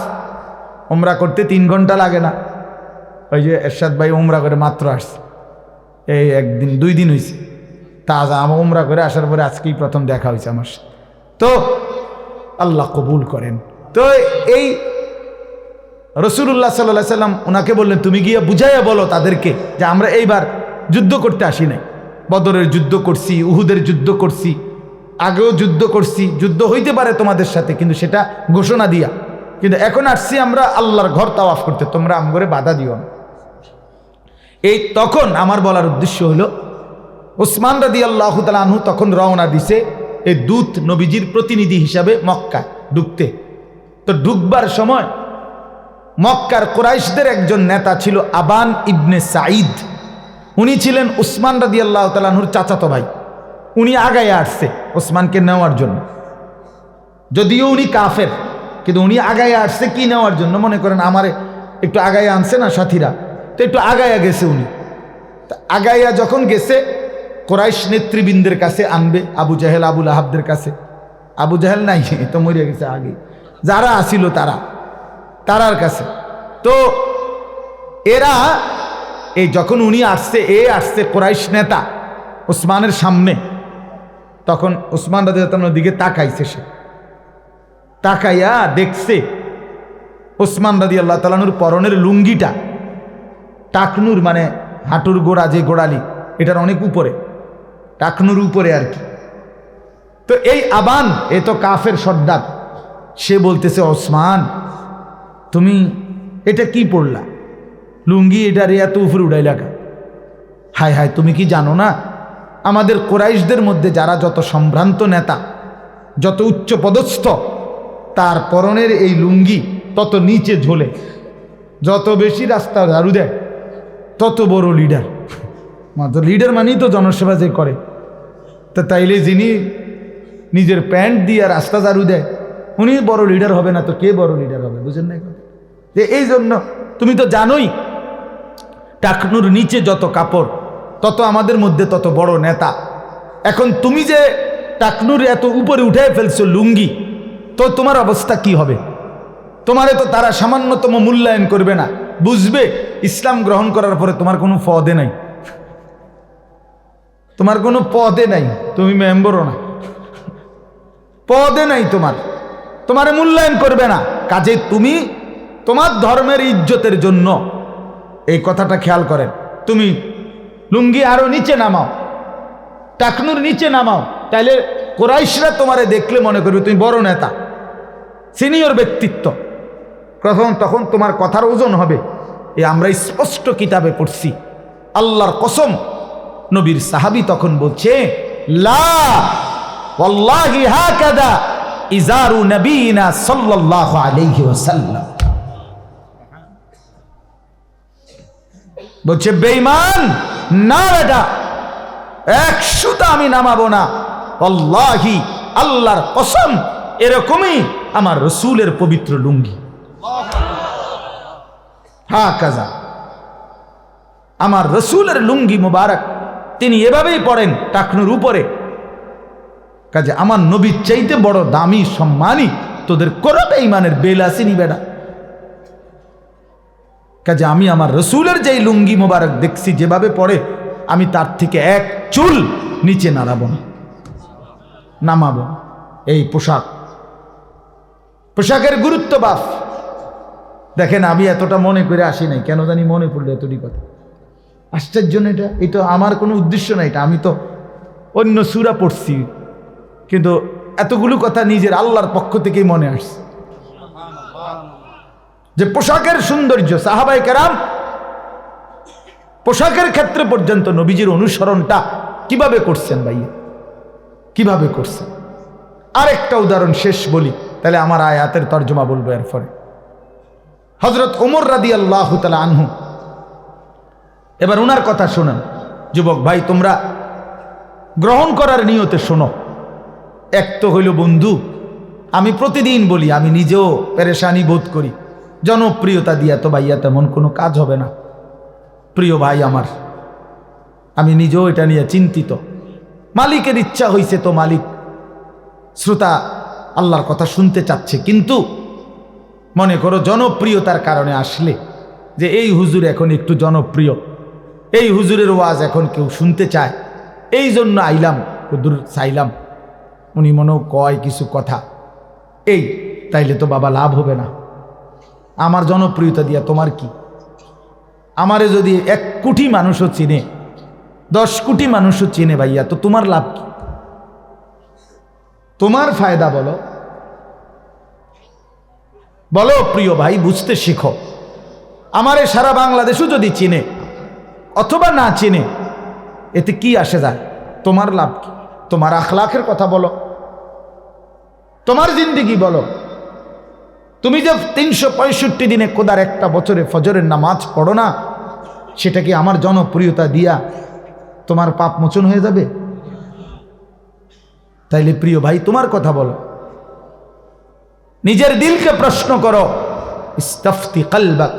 উমরা করতে 3 ঘন্টা লাগে না। ওই যে এরশাদ ভাই উমরা করে মাত্র আসছে, এই 1-2 দিন হয়েছে। তাজা আমার উমরা করে আসার পরে আজকেই প্রথম দেখা হয়েছে আমার সাথে। তো আল্লাহ কবুল করেন। তো এই রাসূলুল্লাহ সাল্লাল্লাহু আলাইহি সাল্লাম ওনাকে বললেন, তুমি গিয়ে বুঝাইয়া বলো তাদেরকে যে আমরা এইবার যুদ্ধ করতে আসি নাই। বদরের যুদ্ধ করছি, উহুদের যুদ্ধ করছি, আগেও যুদ্ধ করছি, যুদ্ধ হইতে পারে তোমাদের সাথে, কিন্তু সেটা ঘোষণা দিয়া, কিন্তু এখন আসছি আমরা আল্লাহর ঘর তাওয়াফ করতে, তোমরা আমগরে বাধা দিও না। এই তখন আমার বলার উদ্দেশ্য হলো, ওসমান রাদিয়াল্লাহু তাআলা আনহু তখন রওনা দিছে এই দূত নবীজির প্রতিনিধি হিসাবে মক্কায় ঢুকতে। তো ঢুকবার সময় মক্কার কুরাইশদের একজন নেতা ছিল আবান ইবনে সাঈদ। উনি ছিলেন ওসমান রাদিয়াল্লাহু তাআলা আনহুর চাচাতো ভাই। উনি আগায় আসছে ওসমানকে নেওয়ার জন্য, যদিও উনি কাফের, কিন্তু উনি আগায় আসছে কি নেওয়ার জন্য? মনে করেন আমারে একটু আগায় আনছে না সাথীরা, তো একটু আগায়া গেছে উনি। আগাইয়া যখন গেছে কুরাইশ নেতৃবৃন্দের কাছে আনবে, আবু জাহেল আবু লাহাবদের কাছে। আবু জাহেল নাই, তো মরিয়া গেছে আগে, যারা আসিল তারার কাছে। তো এরা এই যখন উনি আসছে, আসছে কুরাইশ নেতা ওসমানের সামনে, তখন ওসমান রাদিয়াল্লাহু তাআলার দিকে তাকাইছে। সে তাকাইয়া দেখছে ওসমান রাদিয়াল্লাহু তাআলার পরনের লুঙ্গিটা টাকনুর, মানে হাঁটুর গোড়া যে গোড়ালি, এটার অনেক উপরে, টাকনুর উপরে আর কি। তো এই আবান, এ তো কাফের সর্দার, সে বলতেছে, ওসমান তুমি এটা কি পড়লা? লুঙ্গি এটা রে এত উপরে উড়াইলা কা? হায় হায়, তুমি কি জানো না আমাদের কুরাইশদের মধ্যে যারা যত সম্ভ্রান্ত নেতা, যত উচ্চ পদস্থ, তার পরনের এই লুঙ্গি তত নিচে ঝোলে। যত বেশি রাস্তা ঝাড়ু দেয় তত বড় লিডার। মাত্র লিডার মানেই তো জনসেবা যে করে। তো তাইলে যিনি নিজের প্যান্ট দিয়ে রাস্তা ঝাড়ু দেয় উনি বড় লিডার হবে না তো কে বড় লিডার হবে? বুঝেন না? যে এই জন্য তুমি তো জানোই টাকনুর নিচে যত কাপড় তত আমাদের মধ্যে তত বড় নেতা। এখন তুমি যে টাকনুর এত উপরে উঠে ফেলছো লুঙ্গি, তো তোমার অবস্থা কি হবে? তোমারে তো তারা সামান্যতম মূল্যায়ন করবে না, বুঝবে ইসলাম গ্রহণ করার পরে তোমার কোনো পদে নাই, তোমার কোনো পদে নাই, তুমি মেম্বরও না, পদে নাই তোমারে মূল্যায়ন করবে না। কাজে তুমি তোমার ধর্মের ইজ্জতের জন্য, এই কথাটা খেয়াল করেন, তুমি লুঙ্গি আরো নিচে নামাও, টাকনুর নিচে নামাও, তাইলে কুরাইশরা তোমারে দেখলে মনে করবে তুমি বড় নেতা, সিনিয়র ব্যক্তিত্ব, তখন তোমার কথার ওজন হবে। আমরা স্পষ্ট কিতাবে পড়ছি, আল্লাহর কসম, নবীর সাহাবী তখন বলছে, লা ওয়াল্লাহি হাকাদা ইজারু নবীনা সাল্লাল্লাহু আলাইহি ওয়াসাল্লাম। বলছে বেঈমান, না বেটা, 100টা আমি নামাবো না, আল্লাহি, আল্লাহর কসম, এরকমই আমার রসুলের পবিত্র লুঙ্গি। হ্যাঁ কাজা, আমার রসুলের লুঙ্গি মুবারক তিনি এভাবেই পড়েন টাকনুর উপরে। কাজে আমার নবীর চাইতে বড় দামি সম্মানী তোদের কোনো বেঈমানের বেল আসেনি বেটা। কাজে আমি আমার রসুলের যেই লুঙ্গি মুবারক দেখছি যেভাবে পড়ে, আমি তার থেকে এক চুল নিচে নামাবো। এই পোশাকের গুরুত্ব বাফ দেখেন, আমি এতটা মনে করে আসি নাই, কেন জানি মনে পড়লো এতটি কথা। আশ্চর্য না, এটা আমার কোনো উদ্দেশ্য না, এটা আমি তো অন্য সূরা পড়ছি, কিন্তু এতগুলো কথা নিজের আল্লাহর পক্ষ থেকেই মনে আসছে যে পোশাকের সৌন্দর্য। সাহাবায়ে কেরাম পোশাকের ক্ষেত্রে পর্যন্ত নবীজির অনুসরণটা কিভাবে করছেন ভাইয়া, কিভাবে করছেন। আরেকটা উদাহরণ শেষ বলি, তাহলে আমার আয়াতের তর্জমা বলবো এরপরে। হযরত ওমর রাদিয়াল্লাহু তাআলা আনহু, এবার ওনার কথা শোনেন। যুবক ভাই, তোমরা গ্রহণ করার নিয়তে শোনো। এক তো হইল বন্ধু, আমি প্রতিদিন বলি, আমি নিজেও পেরেশানি বোধ করি, জনপ্রিয়তা দিয়া তো ভাইয়া তেমন কোনো কাজ হবে না, প্রিয় ভাই আমার, আমি নিজেও এটা নিয়ে চিন্তিত। মালিকের ইচ্ছা হইছে তো মালিক শ্রোতা আল্লাহর কথা শুনতে চাচ্ছে, কিন্তু মনে করো জনপ্রিয়তার কারণে আসলে যে এই হুজুর এখন একটু জনপ্রিয়, এই হুজুরের ওয়াজ এখন কেউ শুনতে চায়, এই জন্য আইলাম, হুজুর চাইলাম, উনি মনেও কয় কিছু কথা, এই তাইলে তো বাবা লাভ হবে না। আমার জনপ্রিয়তা দিয়া তোমার কি? আমারে যদি 1 কোটি মানুষও চিনে, 10 কোটি মানুষও চিনে ভাইয়া, তো তোমার লাভ কি? তোমার ফায়দা বলো, বলো প্রিয় ভাই, বুঝতে শিখো। আমারে সারা বাংলাদেশও যদি চিনে অথবা না চিনে, এতে কি আসে যায়? তোমার লাভ কি? তোমার আখলাকের কথা বলো, তোমার জিন্দেগি বলো। তুমি যে 365 দিনে খোদার একটা বছরে ফজরের নামাজ পড়ো না, সেটা কি আমার জনপ্রিয়তা দিয়া তোমার পাপ মোচন হয়ে যাবে? তাইলে প্রিয় ভাই তোমার কথা বলো, নিজের দিলকে প্রশ্ন করো, ইস্তাফতি কলবাক,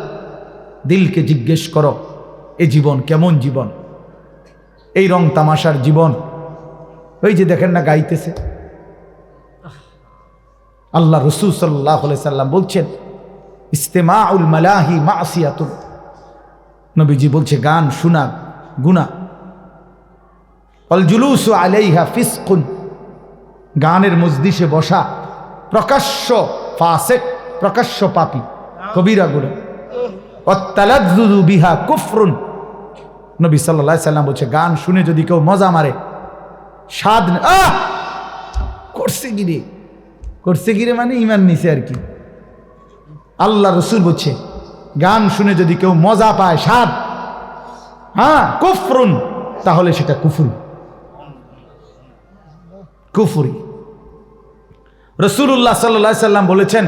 দিলকে জিজ্ঞেস করো এই জীবন কেমন জীবন, এই রং তামাশার জীবন। ওই যে দেখেন না গাইতেছে, আল্লাহ রসূল সাল্লাল্লাহু আলাইহি সাল্লাম বলছেন ইস্তেমাউল মালাহি মাসিয়াতুন, নবীজি বলছে গান শোনা গুনাহ, ওয়াল জুলুসু আলাইহা ফিসকুন, গানের মজলিসে বসা প্রকাশ্য ফাসিক, প্রকাশ্য পাপী, কবিরা গুনাহ। ওয়াত তালাজ্জুজু বিহা কুফরুন, নবী সাল্লাল্লাহু আলাইহি সাল্লাম বলছে গান শুনে যদি কেউ মজা মারে, স্বাদ করছে গিরে মানে ইমান নিছে আর কি। আল্লাহ রসূল বলছে গান শুনে যদি কেউ মজা পায়, স্বাদ, কুফরুন, তাহলে সেটা কুফরি। রাসূলুল্লাহ সাল্লাল্লাহু আলাইহি সাল্লাম বলেছেন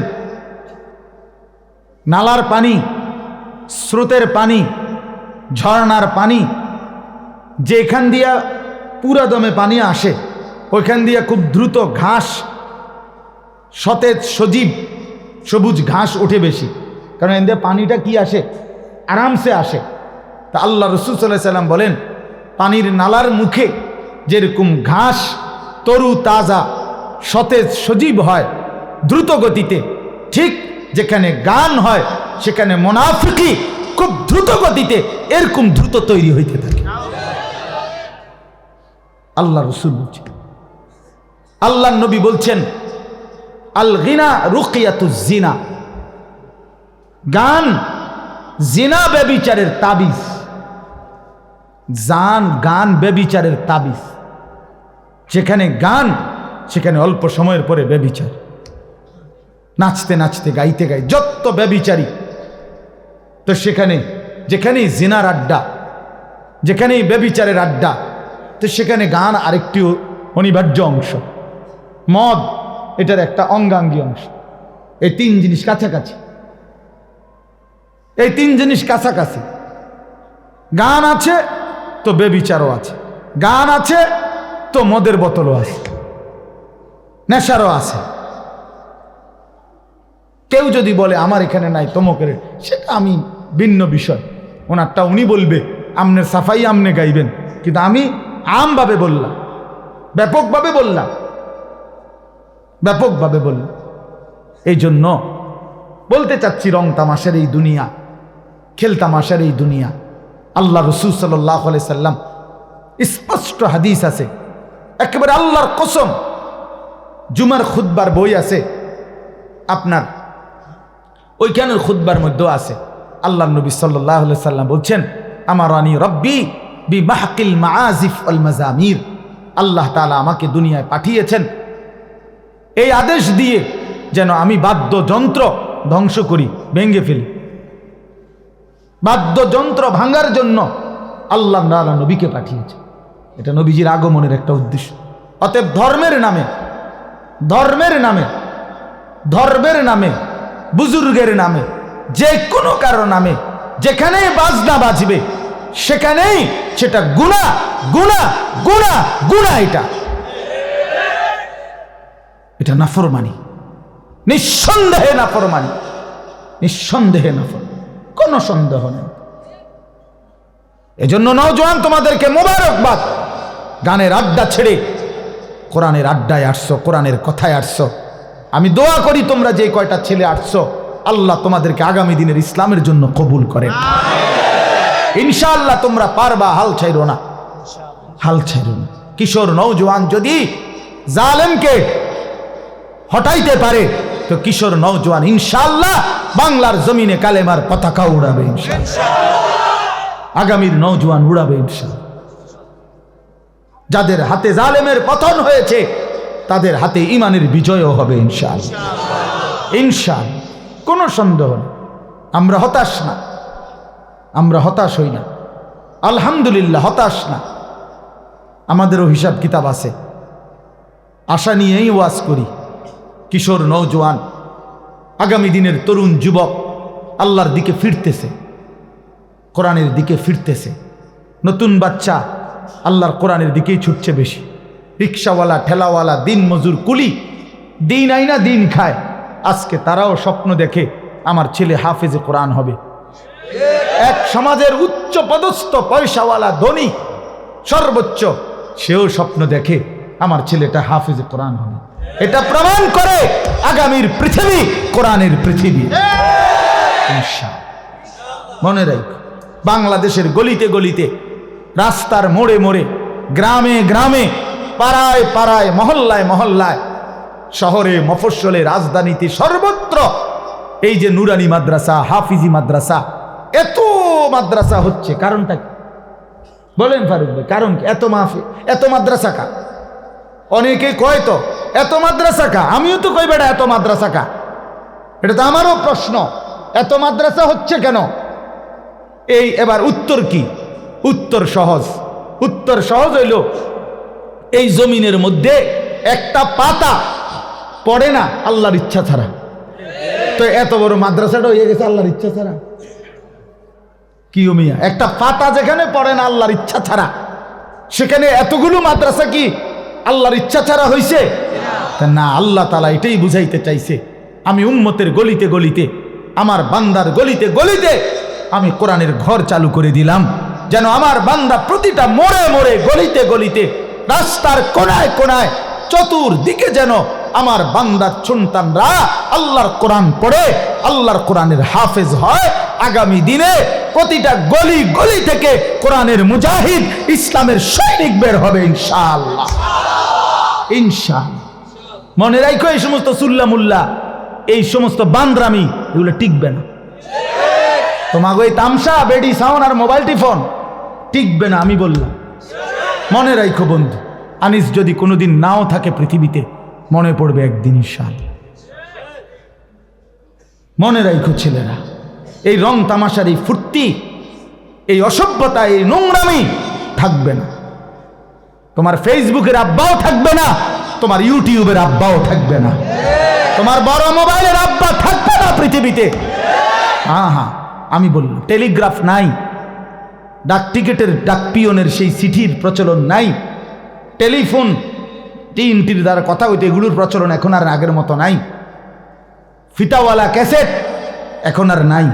নালার পানি, স্রোতের পানি, ঝর্ণার পানি, যেখান দিয়া পুরা দমে পানি আসে, ওইখান দিয়া খুব দ্রুত ঘাস, সতেজ সজীব সবুজ ঘাস ওঠে বেশি, কারণ এদের পানিটা কি আসে, আরামসে আসে। তা আল্লাহ রসূল সাল্লাল্লাহু আলাইহি সাল্লাম বলেন পানির নালার মুখে যেরকম ঘাস তরু তাজা সতেজ সজীব হয় দ্রুত গতিতে, ঠিক যেখানে গান হয় সেখানে মুনাফিকি খুব দ্রুত গতিতে এরকম দ্রুত তৈরি হইতে থাকে। আল্লাহ রসূল বলছেন, আল্লাহ নবী বলছেন আল গিনা রুকিয়াতুজ জিনা, গান জিনা ব্যভিচারের তাবিজ, গান ব্যভিচারের তাবিজ। যেখানে গান সেখানে অল্প সময়ের পরে ব্যভিচার, নাচতে নাচতে গাইতে গাই যত ব্যভিচারী, তো সেখানে যেখানেই জিনার আড্ডা, যেখানেই ব্যভিচারের আড্ডা, তো সেখানে গান আরেকটি অনিবার্য অংশ, মদ এটার একটা অঙ্গাঙ্গী অংশ। এই 3 জিনিস কাছাকাছি, এই 3 জিনিস কাছাকাছি। গান আছে তো ব্যভিচারও আছে, গান আছে তো মদের বোতলও আছে, নেশারও আছে। কেউ যদি বলে আমার এখানে নাই তমকের, সেটা আমি ভিন্ন বিষয়, ওনারটা উনি বলবে, আমনের সাফাই আমনে গাইবেন, কিন্তু আমি আমভাবে বললাম, ব্যাপকভাবে বললাম, ব্যাপকভাবে বললাম। এই জন্য বলতে চাচ্ছি রং তামাশার এই দুনিয়া, খেল তামাশার এই দুনিয়া, আল্লাহ রসূল সাল্লাল্লাহু আলাইহি সাল্লাম স্পষ্ট হাদিস আছে, একেবারে আল্লাহর কসম, জুমার খুতবার বই আছে আপনার, ওইখানের খুতবার মধ্যেও আছে, আল্লাহ নবী সাল্লাল্লাহু আলাইহি সাল্লাম বলছেন আমারানি রব্বি বিমাহকিল মাআজিফ ওয়াল মাজামির, আল্লাহ তাআলা আমাকে দুনিয়ায় পাঠিয়েছেন এই আদেশ দিয়ে যেন আমি বাদ্যযন্ত্র ধ্বংস করি, ভেঙে ফেলি। বাদ্যযন্ত্র ভাঙার জন্য আল্লাহ তাআলা নবীকে পাঠিয়েছে, এটা নবীজির আগমনের একটা উদ্দেশ্য। অতএব ধর্মের নামে, ধর্মের নামে, ধর্মের নামে, বুজুর্গের নামে, যে কোনো কারো নামে যেখানেই বাজনা বাজবে সেখানেই সেটা গুনাহ, গুনাহ, গুনাহ, গুনাহ। এটা নাফরমানি, নিঃসন্দেহে নাফরমানি, নিঃসন্দেহে নাফরমানি, কোনো সন্দেহ নেই। এজন্য নওজোয়ান তোমাদেরকে মোবারকবাদ। গানের আড্ডা ছেড়ে কোরআনের আড্ডায় আসছো, কোরআনের কথায় আসছো। আমি দোয়া করি তোমরা যে কয়টা ছেলে আসছো, আল্লাহ তোমাদেরকে আগামী দিনের ইসলামের জন্য কবুল করেন। ইনশাআল্লাহ তোমরা পারবা, হাল ছাইরো না, হাল ছাইরো না। কিশোর নওজোয়ান যদি জালেমকে হটাইতে পারে তো কিশোর নওজোয়ান ইনশাআল্লাহ বাংলার জমিনে কালেমার পতাকা উড়াবে ইনশাআল্লাহ। আগামীর নওজোয়ান উড়াবে ইনশাআল্লাহ। যাদের হাতে জালেমের পতন হয়েছে তাদের হাতে ঈমানের বিজয়ও হবে ইনশাআল্লাহ, ইনশাআল্লাহ, কোনো সন্দেহ নেই। আমরা হতাশ না, আমরা হতাশ হই না, আলহামদুলিল্লাহ হতাশ না। আমাদেরও হিসাব কিতাব আছে, আশা নিয়েই ওয়াজ করি। কিশোর নওজোয়ান আগামী দিনের তরুণ যুবক আল্লাহর দিকে ফিরতেছে, কোরআনের দিকে ফিরতেছে। নতুন বাচ্চা আল্লাহর কোরআনের দিকেই ছুটছে বেশি। রিক্সাওয়ালা, ঠেলাওয়ালা, দিন মজুর, কুলি, দিন আইনা দিন খায়। আজকে তারাও স্বপ্ন দেখে আমার ছেলে হাফেজে কোরআন হবে। এক সমাজের উচ্চ পদস্থ পয়সাওয়ালা ধনী সর্বোচ্চ, সেও স্বপ্ন দেখে আমার ছেলেটা হাফেজে কোরআন হবে। এটা প্রমাণ করে আগামীর পৃথিবী কোরআনের পৃথিবী। মনে রাখ, বাংলাদেশের গলিতে গলিতে, রাস্তার মোড়ে মোড়ে, গ্রামে গ্রামে, পাড়ায় পাড়ায়, মহল্লায় মহল্লায়, শহরে মফস্বলে, রাজধানীতে, সর্বত্র এই যে নুরানি মাদ্রাসা, হাফিজি মাদ্রাসা, এত মাদ্রাসা হচ্ছে, কারণটা কি বলেন ফারুক ভাই? কারণ কি? এত মাদ্রাসা কা? অনেকে কয় তো এত মাদ্রাসা কা, আমিও তো কই বেটা এত মাদ্রাসা কা। এটা তো আমারও প্রশ্ন, এত মাদ্রাসা হচ্ছে কেন? এই এবার উত্তর কি? উত্তর সহজ। উত্তর সহজ হইল, এই জমিনের মধ্যে একটা পাতা পড়ে না আল্লাহর ইচ্ছা ছাড়া। তো এত বড় মাদ্রাসাটা হয়ে গেছে আল্লাহর ইচ্ছা ছাড়া। কি মিয়া, একটা পাতা যেখানে পড়ে না আল্লাহর ইচ্ছা ছাড়া, সেখানে এতগুলো মাদ্রাসা কি আল্লাহর ইচ্ছা ছাড়া হইছে? না, আল্লাহ তাআলা এটাই বুঝাইতে চাইছে, আমি উম্মতের গলিতে গলিতে, আমার বান্দার গলিতে গলিতে আমি কোরআনের ঘর চালু করে দিলাম, যেন আমার বান্দা প্রতিটা মোড়ে মোড়ে, গলিতে গলিতে, রাস্তার কোনায় কোনায়, চতুর্দিকে যেন আমার বান্দার সন্তানরা আল্লাহর কোরআন পড়ে আল্লাহর কোরআনের হাফেজ হয়। আগামী দিনে প্রতিটা গলি গলি থেকে কোরআনের মুজাহিদ, ইসলামের সৈনিক বের হবে ইনশাআল্লাহ, ইনশাআল্লাহ। মনে রাখো, এই সমস্ত সুল্লা মুল্লা, এই সমস্ত বান্দরামি, এগুলো টিকবে না। তোমাকে ওই তামসা, বেডি সাউন্ড আর মোবাইল টিফোন টিকবে না, আমি বললাম। মনে রাখো বন্ধু, আনিস যদি কোনোদিন নাও থাকে পৃথিবীতে, মনে পড়বে একদিন ইনশাআল্লাহ। মনে রাখো ছেলেরা, এই রং তামাশার, এই ফুর্তি, এই অসভ্যতা, এই নোংরামি থাকবে না। তোমার ফেসবুকের আব্বাও থাকবে না, তোমার ইউটিউবের আব্বাও থাকবে না, তোমার বড় মোবাইলের আব্বা থাকবে না পৃথিবীতে। হ্যাঁ হ্যাঁ, আমি বললাম, টেলিগ্রাফ নাই, ডাক টিকেটের, ডাক পিয়নের সেই চিঠির প্রচলন নাই, টেলিফোন, টিনটির দ্বারা কথা হইতে, এগুলোর প্রচলন এখন আর আগের মতো নাই, ফিতাওয়ালা ক্যাসেট এখন আর নাই,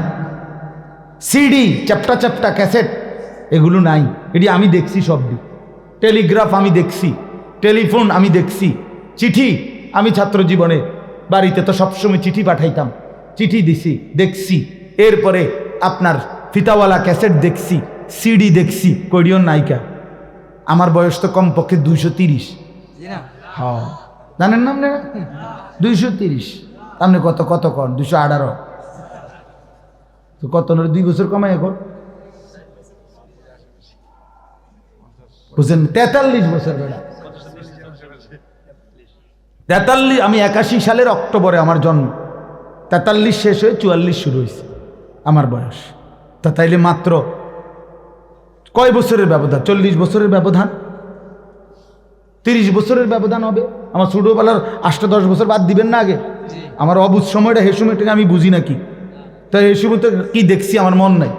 সিডি, চ্যাপ্টা চ্যাপ্টা ক্যাসেট, এগুলো নাই। এটি আমি দেখছি সব দিক। টেলিগ্রাফ আমি দেখছি, টেলিফোন আমি দেখছি, চিঠি আমি ছাত্র জীবনে বাড়িতে তো সবসময় চিঠি পাঠাইতাম, চিঠি দিছি, দেখছি। এরপরে আপনার ফিতাওয়ালা ক্যাসেট দেখছি, সিডি দেখছি, করিয়ন নায়িকা। আমার বয়স তো কমপক্ষে 230। হ্যাঁ, জানেন না আপনারা? 230। আপনি কত কত কন? 218। তো কত 2 বছর কমাই এখন, বুঝছেন? 43 বছর বেড়া, 43। আমি 81 সালের অক্টোবরে আমার জন্ম, 43 শেষ হয়ে 44 শুরু হয়েছে আমার বয়স। তা তাইলে মাত্র কয় বছরের ব্যবধান? 40 বছরের ব্যবধান, 30 বছরের ব্যবধান হবে। আমার ছোটবেলার 8-10 বছর বাদ দিবেন না আগে? আমার অবুঝ সময়টা, হে সময়টাকে আমি বুঝি নাকি? তাই এই সময় তো কি দেখছি আমার মন নাই।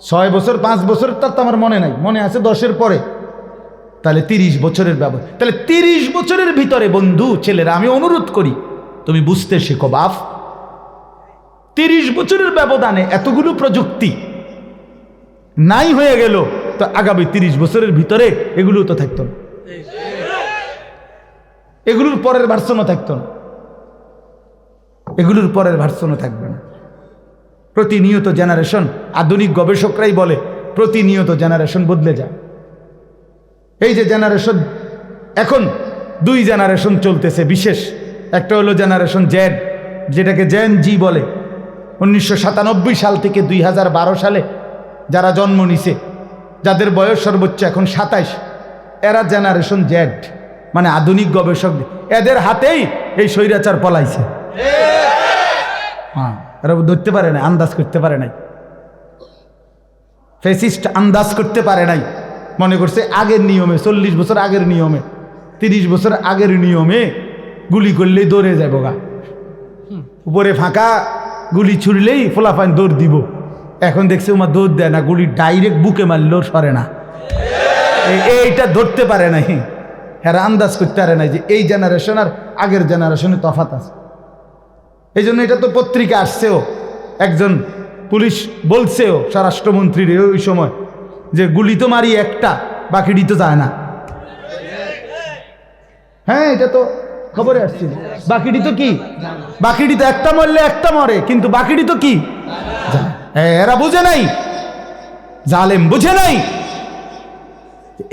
6 বছর 5 বছর তার তো আমার মনে নাই, মনে আছে 10-এর পরে। তাহলে 30 বছরের ব্যবধান। তাহলে 30 বছরের ভিতরে বন্ধু, ছেলেরা, আমি অনুরোধ করি তুমি বুঝতে শেখো বাপ। 30 বছরের ব্যবধানে এতগুলো প্রযুক্তি, নাই হয়ে গেল, তো আগামী 30 বছরের ভিতরে এগুলো তো থাকতো না, এগুলোর পরের ভার্সনও থাকতো না, এগুলোর পরের ভার্সনও থাকবে না। প্রতিনিয়ত জেনারেশন, আধুনিক গবেষকরাই বলে প্রতিনিয়ত জেনারেশন বদলে যায়। এই যে জেনারেশন, এখন 2 জেনারেশন চলতেছে বিশেষ, একটা হলো জেনারেশন জেড, যেটাকে জেন জি বলে। 1997 সাল থেকে 2012 সালে যারা জন্ম নিছে, যাদের বয়স সর্বোচ্চ এখন 27, এরা জেনারেশন জেড, মানে আধুনিক গবেষক, এদের হাতেই এই স্বৈরাচার পলাইছে। হ্যাঁ, এরা ধরতে পারে নাই, আন্দাজ করতে পারে নাই, ফেসিস্ট আন্দাজ করতে পারে নাই। মনে করছে আগের নিয়মে, 40 বছর আগের নিয়মে, 30 বছর আগের নিয়মে গুলি করলেই দৌড়ে যাবো গা, উপরে ফাঁকা গুলি ছুড়লেই ফোলাফাইন দৌড় দিব। এখন দেখছে ওমা দৌড় দেয় না, গুলি ডাইরেক্ট বুকে মারলেও সরে না। এইটা ধরতে পারে নাই, হ্যাঁ আন্দাজ করতে পারে নাই যে এই জেনারেশন আর আগের জেনারেশনে তফাৎ আছে। এই জন্য এটা তো পত্রিকা আসছেও, একজন পুলিশ বলছেও স্বরাষ্ট্রমন্ত্রীর ওই সময় যে গুলি তো মারি একটা, বাকিটি তো যায় না। হ্যাঁ, এটা তো খবরে আসছিল, বাকিটি তো কি, বাকিটি তো একটা মরলে একটা মরে, কিন্তু বাকিটি তো কি, এরা বুঝে নাই, জালেম বুঝে নাই।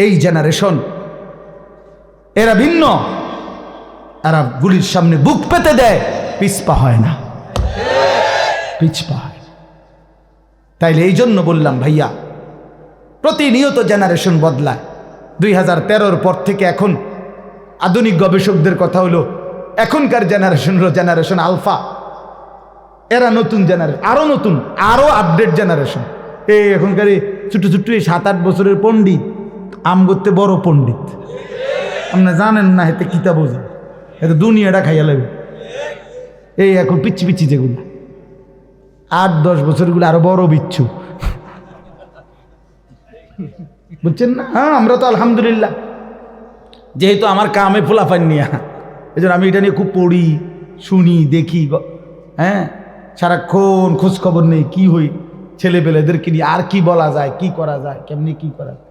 এই জেনারেশন এরা ভিন্ন, এরা গুলির সামনে বুক পেতে দেয়, পিছপা হয় না, পিছপা হয়। তাইলে এই জন্য বললাম ভাইয়া, প্রতিনিয়ত জেনারেশন বদলায়। 2013-র পর থেকে এখন আধুনিক গবেষকদের কথা হলো এখনকার জেনারেশন হলো জেনারেশন আলফা। এরা নতুন জেনারেশন, আরো নতুন, আরো আপডেট জেনারেশন। এই এখনকার ছোট ছোট 7-8 বছরের পণ্ডিত, আম করতে বড় পণ্ডিত, আপনারা জানেন না, এতে কিতা বোঝে, এতে দুনিয়াটা খাইয়া লাগবে। এই এখন পিচ্ছি পিচ্ছি যেগুলো 8-10 বছরগুলো আরো বড় বিচ্ছু, বুঝছেন না? হ্যাঁ, আমরা তো আলহামদুলিল্লাহ, যেহেতু আমার কামে ফোলাফান নিয়ে, এই জন্য আমি এটা নিয়ে খুব পড়ি, শুনি, দেখি। হ্যাঁ, সারাক্ষণ খোঁজ খবর নেই কি হই ছেলেপেলেদেরকে নিয়ে, আর কি বলা যায়, কি করা যায়, কেমনি কি করা যায়।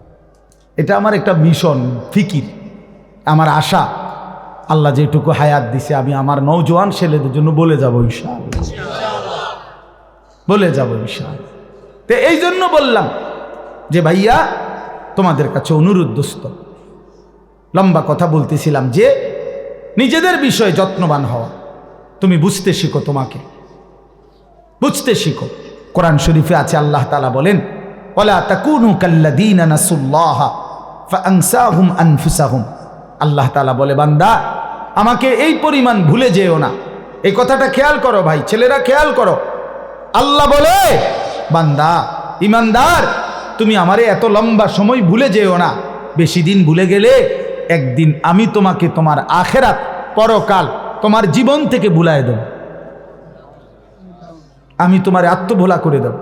এটা আমার একটা মিশন, ফিকির, আমার আশা। আল্লাহ যেটুকু হায়াত দিছে আমি আমার নওজোয়ান ছেলেদের জন্য বলে যাবো ইনশাআল্লাহ, বলে যাবো ইনশাআল্লাহ। তো এই জন্য বললাম যে ভাইয়া তোমাদের কাছে অনুরোধ, দোস্ত, লম্বা কথা বলতেছিলাম যে নিজেদের বিষয়ে যত্নবান হওয়া। তুমি বুঝতে শিখো, তোমাকে বুঝতে শিখো। কোরআন শরীফে আছে, আল্লাহ তাআলা বলেন, ওয়ালা তাকুনু কাল্লাযীনা নাসুল্লাহা ফাআনসাহুম আনফুসাহুম। আল্লাহ তাআলা বলে, বান্দা আমাকে এই পরিমাণ ভুলে যেও না। এই কথাটা খেয়াল করো ভাই, ছেলেরা খেয়াল করো। আল্লাহ বলে, বান্দা ইমানদার তুমি আমারে এত লম্বা সময় ভুলে যেও না। বেশি দিন ভুলে গেলে একদিন আমি তোমাকে তোমার আখেরাত, পরকাল, তোমার জীবন থেকে ভুলায় দেব, আমি তোমার আত্মভোলা করে দেব।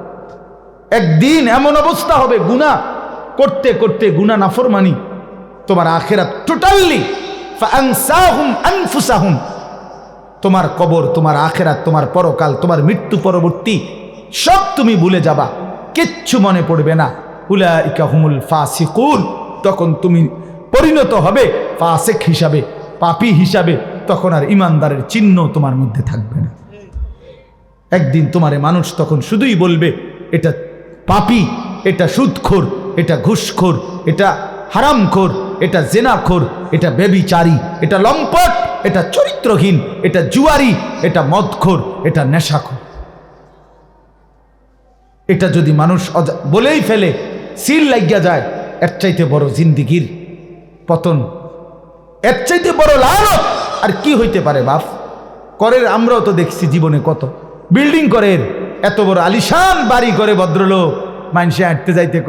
একদিন এমন অবস্থা হবে, গুনাহ করতে করতে, গুনাহ নাফরমানি, তোমার আখেরাত টোটালি ফাআনসাহুম আনফুসাহুম, তোমার কবর, তোমার আখেরাত, তোমার পরকাল, তোমার মৃত্যু পরবর্তী সব তুমি ভুলে যাবা, কিচ্ছু মনে পড়বে না। উলাইকা হুমুল ফাসিকুন, তখন তুমি পরিণত হবে ফাসিক হিসাবে, পাপী হিসাবে। তখন আর ইমানদারের চিহ্ন তোমার মধ্যে থাকবে না। একদিন তোমারে মানুষ তখন শুধুই বলবে, এটা পাপী, এটা সুদখোর, এটা ঘুষখোর, এটা হারামখোর, এটা জেনাখোর, এটা ব্যভিচারী, এটা লম্পট, এটা চরিত্রহীন, এটা জুয়ারি, এটা মদখোর, এটা নেশাখোর। এটা যদি মানুষ বলেই ফেলে, সিল লাগিয়া যায়, এর চাইতে বড় জিন্দিগির পতন, এর চাইতে বড় লানত আর কি হইতে পারে বাপ? করের আমরাও তো দেখছি জীবনে কত বিল্ডিং করের, এত বড় আলিশান বাড়ি করে ভদ্রলোক, মানুষে হাঁটতে যাইতে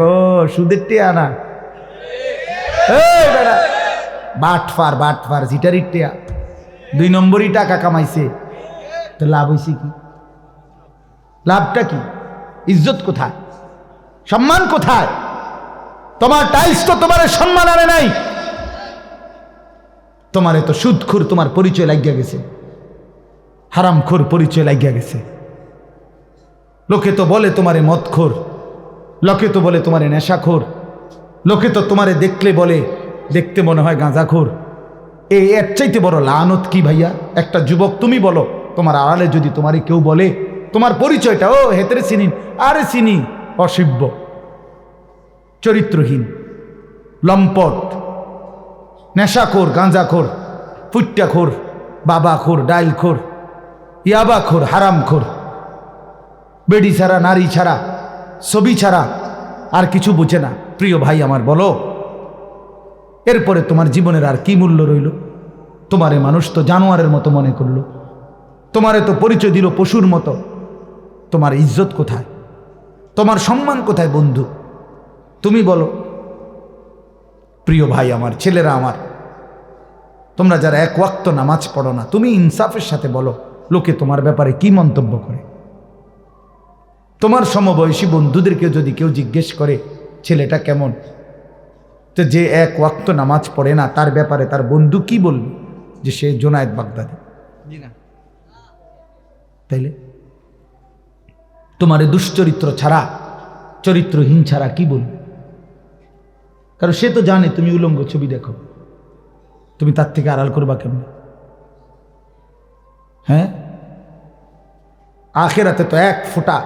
সুদের টিয়া না, বাটফার বাটফার জিটারির টিয়া, 2 নম্বরই টাকা কামাইছে, তো লাভ হয়েছে কি? লাভটা কি? ইজ্জত কোথায়? সম্মান কোথায়? তোমার টাইলস তো তোমার সম্মান আনে নাই, তোমারে তো সুদখোর তোমার পরিচয় লাগিয়া গেছে, হারামখোর পরিচয় লাগিয়া গেছে। লোকে তো বলে তোমারে মদখোর, লোকে তো বলে তোমারে নেশাখোর, লোকে তো তোমারে দেখলে বলে দেখতে মনে হয় গাঁজাখোর। এর চাইতে বড় লানত কি ভাইয়া? একটা যুবক তুমি বলো, তোমার আড়ালে যদি তোমারে কেউ বলে তোমার পরিচয়টা, ও হেতেরে চিনিন, আরে চিনি, অসভ্য, চরিত্রহীন, লম্পট, নেশাখোর, গাঁজাখোর, ফুট্টাখোর, বাবাখোর, ডাইলখোর, ইয়াবাখোর, হারামখোর, বেডি ছাড়া, নারী ছাড়া, ছবি ছাড়া আর কিছু বুঝে না। প্রিয় ভাই আমার, বলো এরপরে তোমার জীবনের আর কি মূল্য রইল? তোমারে মানুষ তো জানোয়ারের মতো মনে করলো, তোমারে তো পরিচয় দিল পশুর মতো। তোমার ইজ্জত কোথায়? তোমার সম্মান কোথায় বন্ধু? তুমি বলো। প্রিয় ভাই আমার, ছেলেরা আমার, তোমরা যারা এক ওয়াক্ত নামাজ পড়ো না, তুমি ইনসাফের সাথে বলো লোকে তোমার ব্যাপারে কি মন্তব্য করে। তোমার সমবয়সী বন্ধুদেরকে যদি কেউ জিজ্ঞেস করে ছেলেটা কেমন, তো যে এক ওয়াক্ত নামাজ পড়ে না তার ব্যাপারে তার বন্ধু কি বলবে? যে সে জোনায়েদ বাগদাদি। তাইলে তোমার দুশ্চরিত্র ছাড়া, চরিত্রহীন ছাড়া কি বলবে? কারণ সে তো জানে তুমি উলঙ্গ ছবি দেখো, তুমি তার থেকে আড়াল করবা কেমন? হ্যাঁ, আখেরাতে তো এক ফোঁটা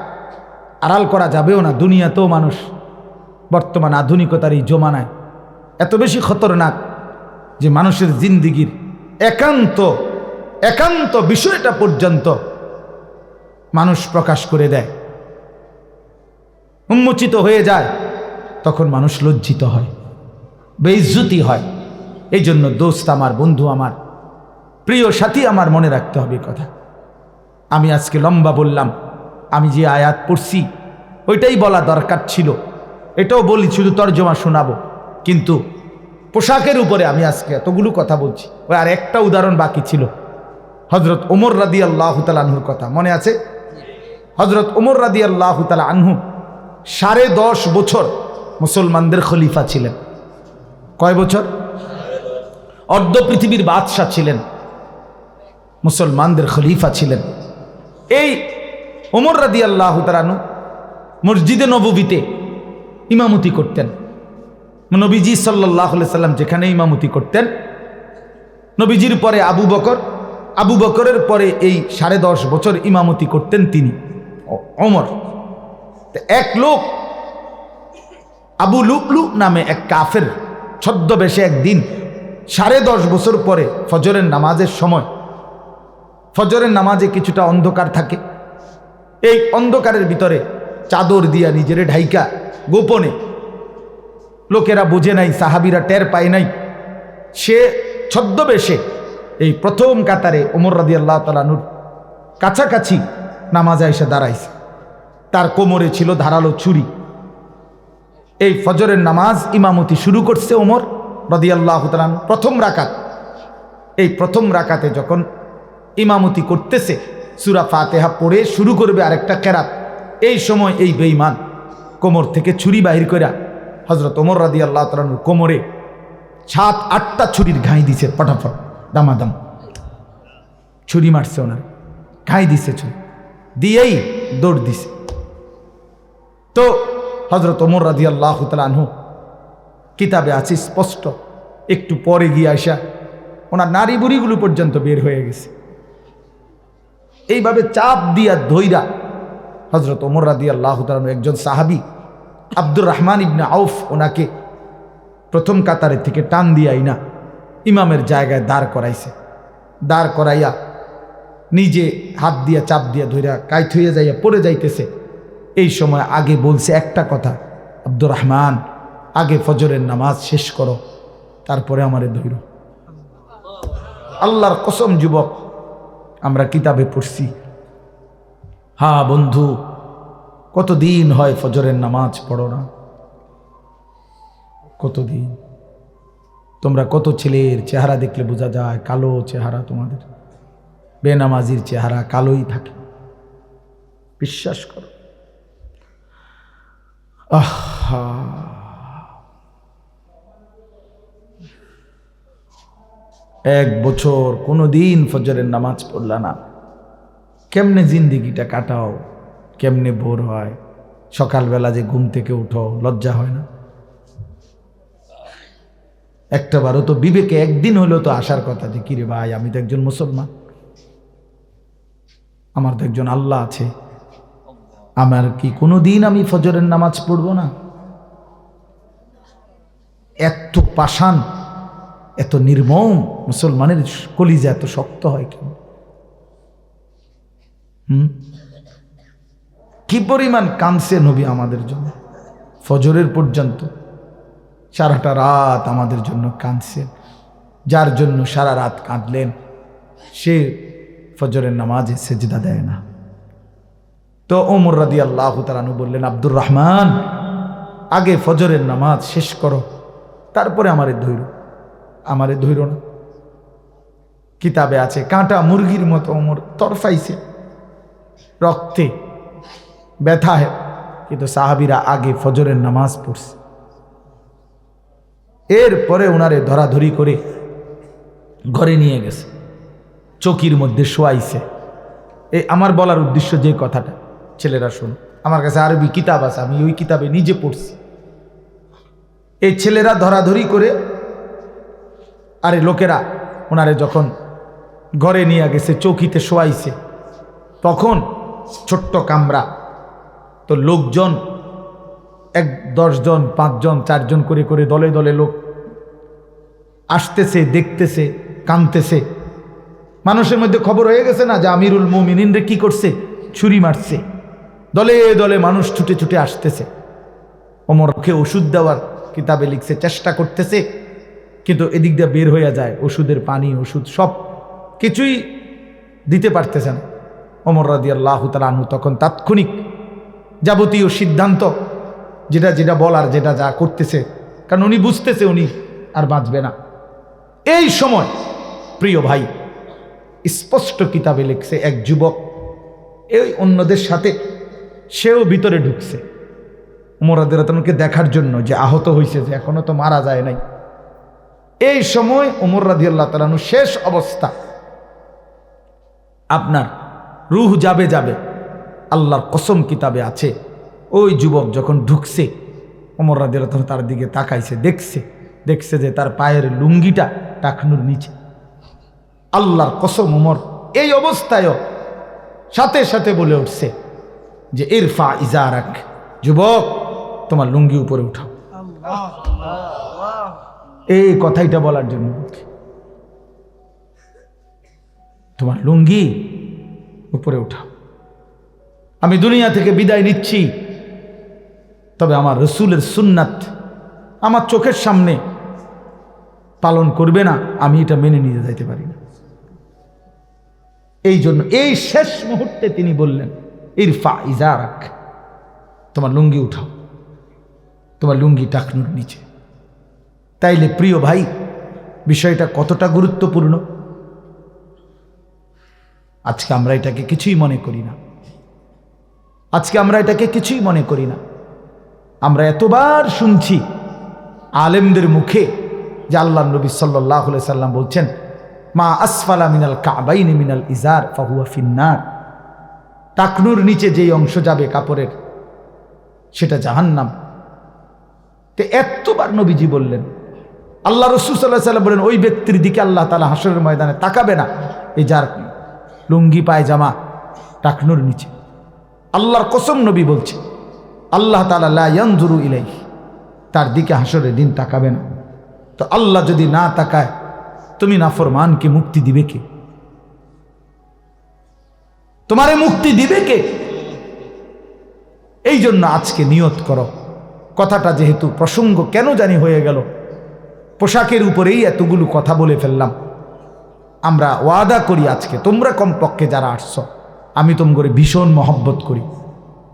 আড়াল করা যাবেও না। দুনিয়াতেও মানুষ বর্তমান আধুনিকতার এই জমানায় এত বেশি খতরনাক যে মানুষের জিন্দিগির একান্ত একান্ত বিষয়টা পর্যন্ত মানুষ প্রকাশ করে দেয়, উন্মোচিত হয়ে যায়। তখন মানুষ লজ্জিত হয়, বেইজ্জতি হয়। এই জন্য দোস্ত আমার, বন্ধু আমার, প্রিয় সাথী আমার, মনে রাখতে হবে কথা। আমি আজকে লম্বা বললাম, আমি যে আয়াত পড়ছি ওইটাই বলা দরকার ছিল, এটাও বলি, শুধু তর্জমা শোনাবো। কিন্তু পোশাকের উপরে আমি আজকে এতগুলো কথা বলছি। ওই আর একটা উদাহরণ বাকি ছিল, হজরত ওমর রাদিয়াল্লাহু তাআলা আনহুর কথা মনে আছে? হজরত ওমর রাদিয়াল্লাহু তাআলা আনহু 10.5 বছর মুসলমানদের খলিফা ছিলেন। কয় বছর? অর্ধ পৃথিবীর বাদশাহ ছিলেন, মুসলমানদের খলিফা ছিলেন। এই ওমর রাদিয়াল্লাহু তাআলা আনহু মসজিদে নববীতে ইমামতি করতেন। নবীজি সাল্লাল্লাহু আলাইহি সাল্লাম যেখানে ইমামতি করতেন, নবীজির পরে আবু বকর, আবু বকরের পরে এই 10.5 বছর ইমামতি করতেন তিনি, ওমর। এক লোক আবু লুকলু নামে এক কাফের ছদ্মবেশে একদিন 10.5 বছর পরে ফজরের নামাজের সময়, ফজরের নামাজে কিছুটা অন্ধকার থাকে, এই অন্ধকারের ভিতরে চাদর দিয়া নিজেরে ঢাইকা গোপনে, লোকেরা বুঝে নাই, সাহাবীরা টের পায় নাই, সে ছদ্মবেশে এই প্রথম কাতারে ওমর রাদিয়াল্লাহু তাআলা আনহুর কাছাকাছি নামাজে এসে দাঁড়াইছে। তার কোমরে ছিল ধারালো ছুরি। এই ফজরের নামাজ ইমামতি শুরু করছে ওমর রাদিয়াল্লাহু তাআলা আনহু, প্রথম রাকাত। এই প্রথম রাকাতে যখন ইমামতি করতেছে, সূরা ফাতিহা পড়ে শুরু করবে আরেকটা কেরাত, এই সময় এই বেঈমান কোমর থেকে ছুরি বাহির কইরা হযরত ওমর রাদিয়াল্লাহু তাআলা আনহুর কোমরে 7-8টা ছুরির ঘাই দিছে, ফটাফট দামাদাম ছুরি মারছে, ওনার ঘাই দিছে, ছুরি দিয়েই দৌড় দিছে। তো হযরত ওমর রাদিয়াল্লাহু তাআলা আনহু, কিতাবে আছে স্পষ্ট, একটু পরে গিয়ে আসা ওনার নারী বুড়িগুলো পর্যন্ত বের হয়ে গেছে। এইভাবে চাপ দিয়া ধইরা হযরত ওমর রাদিয়াল্লাহু তাআলা আনহু, একজন সাহাবী আব্দুর রহমান ইবনে আউফ, ওনাকে প্রথম কাতারের থেকে টান দিয়া আইনা ইমামের জায়গায় দাঁড় করাইছে। দাঁড় করাইয়া নিজে হাত দিয়া চাপ দিয়া ধইরা কাইত হইয়া যাইয়া পড়ে যাইতেছে। এই সময় আগে বলছে একটা কথা, আব্দুর রহমান, আগে ফজরের নামাজ শেষ করো, তারপরে আমারে ধইর। আল্লাহর কসম যুবক, আমরা কিতাবে পড়ছি। হ্যাঁ বন্ধু, কতদিন হয় ফজরের নামাজ পড়ো না? কতদিন? তোমরা কত ছেলের চেহারা দেখলে বোঝা যায় কালো চেহারা, তোমাদের বেনামাজির চেহারা কালোই থাকে, বিশ্বাস করো। আহা, এক বছর কোনোদিন ফজরের নামাজ পড়লা না, কেমনে জিন্দিগিটা কাটাও, কেমনে ভোর হয়, সকালবেলা যে ঘুম থেকে উঠো, লজ্জা হয় না? একটাবারও তো বিবেকে একদিন হলেও তো আসার কথা যে কিরে ভাই, আমি তো একজন মুসলমান, আমার তো একজন আল্লাহ আছে, আমার কি কোনো দিন আমি ফজরের নামাজ পড়ব না? এত পাষাণ, এত নির্মম মুসলমানের কলিজা এত শক্ত হয় কেন? কি পরিমাণ কাঁদছে নবী আমাদের জন্য, ফজরের পর্যন্ত সারাটা রাত আমাদের জন্য কাঁদছেন। যার জন্য সারা রাত কাঁদলেন সে ফজরের নামাজে সেজদা দেয় না। তো ওমর রাদিয়াল্লাহু তাআলা আনহু বললেন, আব্দুর রহমান, আগে ফজরের নামাজ শেষ করো, তারপরে আমারে ধৈর না। কিতাবে আছে কাঁটা মুরগির মতো ওমর তরফাইছে রক্তে, ব্যথায়, কিন্তু সাহাবীরা আগে ফজরের নামাজ পড়ছে। এরপরে ওনারে ধরাধরি করে ঘরে নিয়ে গেছে, চৌকির মধ্যে শোয়াইছে। এই আমার বলার উদ্দেশ্য যে কথাটা, ছেলেরা শোনো, আমার কাছে আরবি কিতাব আছে, আমি ওই কিতাবে নিজে পড়ছি। এই ছেলেরা ধরাধরি করে, আরে লোকেরা ওনারে যখন ঘরে নিয়ে গেছে, চৌকিতে শোয়াইছে, তখন ছোট্ট কামরা, তো লোকজন 10 জন 5 জন 4 জন করে করে দলে দলে লোক আসতেছে, দেখতেছে, কাঁদতেছে। মানুষের মধ্যে খবর হয়ে গেছে না যে আমিরুল মুমিনিন রে কি করছে, ছুরি মারছে। দলে দলে মানুষ ছুটে ছুটে আসতেছে। ওমরকে ওষুধ দেওয়ার কিতাবে লিখছে, চেষ্টা করতেছে, কিন্তু এদিক দিয়ে বের হয়ে যায়, ওষুধের পানি, ওষুধ সব কিছুই দিতে পারতেছে না। ওমর রাদিয়াল্লাহু তাআলা আনহু তখন তাৎক্ষণিক যাবতীয় সিদ্ধান্ত, যেটা যেটা বলার, যেটা যা করতেছে, কারণ উনি বুঝতেছে উনি আর বাঁচবে না। এই সময় প্রিয় ভাই, স্পষ্ট কিতাবে লিখছে, এক যুবক এই অন্যদের সাথে সেও ভিতরে ঢুকছে ওমর রাদিয়াল্লাহু তাআলাকে দেখার জন্য, যে আহত হয়েছে, যে এখনো তো মারা যায় নাই। এই সময় ওমর রাদিয়াল্লাহু তাআলা শেষ অবস্থা, আপনার রূহ যাবে যাবে, আল্লাহর কসম কিতাবে আছে, ওই যুবক যখন ঢুকছে, ওমর রাদিয়াল্লাহু তাআলা তার দিকে তাকাইছে, দেখছে যে তার পায়ের লুঙ্গিটা টাকনুর নিচে। আল্লাহর কসম, ওমর এই অবস্থায়ও সাথে সাথে বলে উঠছে যে ইরফা ইজারাক, যুবক তোমার লুঙ্গি উপরে উঠাও। এই কথাইটা বলার জন্য বলছি, তোমার লুঙ্গি উপরে উঠাও। আমি দুনিয়া থেকে বিদায় নিচ্ছি, তবে আমার রসুলের সুন্নাত আমার চোখের সামনে পালন করবে না, আমি এটা মেনে নিয়ে যাইতে পারি না। এই জন্য এই শেষ মুহূর্তে তিনি বললেন, ইরফা ইজারাক, তোমার লুঙ্গি উঠাও, তোমার লুঙ্গি টাকনুর নিচে। তাইলে প্রিয় ভাই, বিষয়টা কতটা গুরুত্বপূর্ণ, আজকে আমরা এটাকে কিছুই মনে করি না। আমরা এতবার শুনছি আলেমদের মুখে যে আল্লাহর নবী সাল্লাল্লাহু আলাইহি সাল্লাম বলছেন, মা আসফালা মিনাল কাবাইনি মিনাল ইজার ফাহুয়া ফিন্নার, টাকনুর নিচে যেই অংশ যাবে কাপড়ের, সেটা জাহান্নাম। তো এতবার নবীজি বললেন, আল্লাহ রাসূল সাল্লাল্লাহু আলাইহি সাল্লাম বলেন, ওই ব্যক্তির দিকে আল্লাহ তাআলা হাশরের ময়দানে তাকাবে না, এই যার লুঙ্গি পায়জামা টাকনুর নিচে। আল্লাহর কসম নবী বলছে, আল্লাহ তাআলা লা ইয়ানজুরু ইলাইহি, তার দিকে হাশরের দিন তাকাবে না। তো আল্লাহ যদি না তাকায়, তুমি নাফরমানকে মুক্তি দিবে কে? তোমারে মুক্তি দিবে কে? এই জন্য আজকে নিয়ত করো। কথাটা যেহেতু প্রসঙ্গ কেন জানি হয়ে গেল, পোশাকের উপরেই এতগুলো কথা বলে ফেললাম। আমরা ওয়াদা করি, আজকে তোমরা কমপক্ষে যারা আসছো, আমি তোমাকে ভীষণ মহব্বত করি,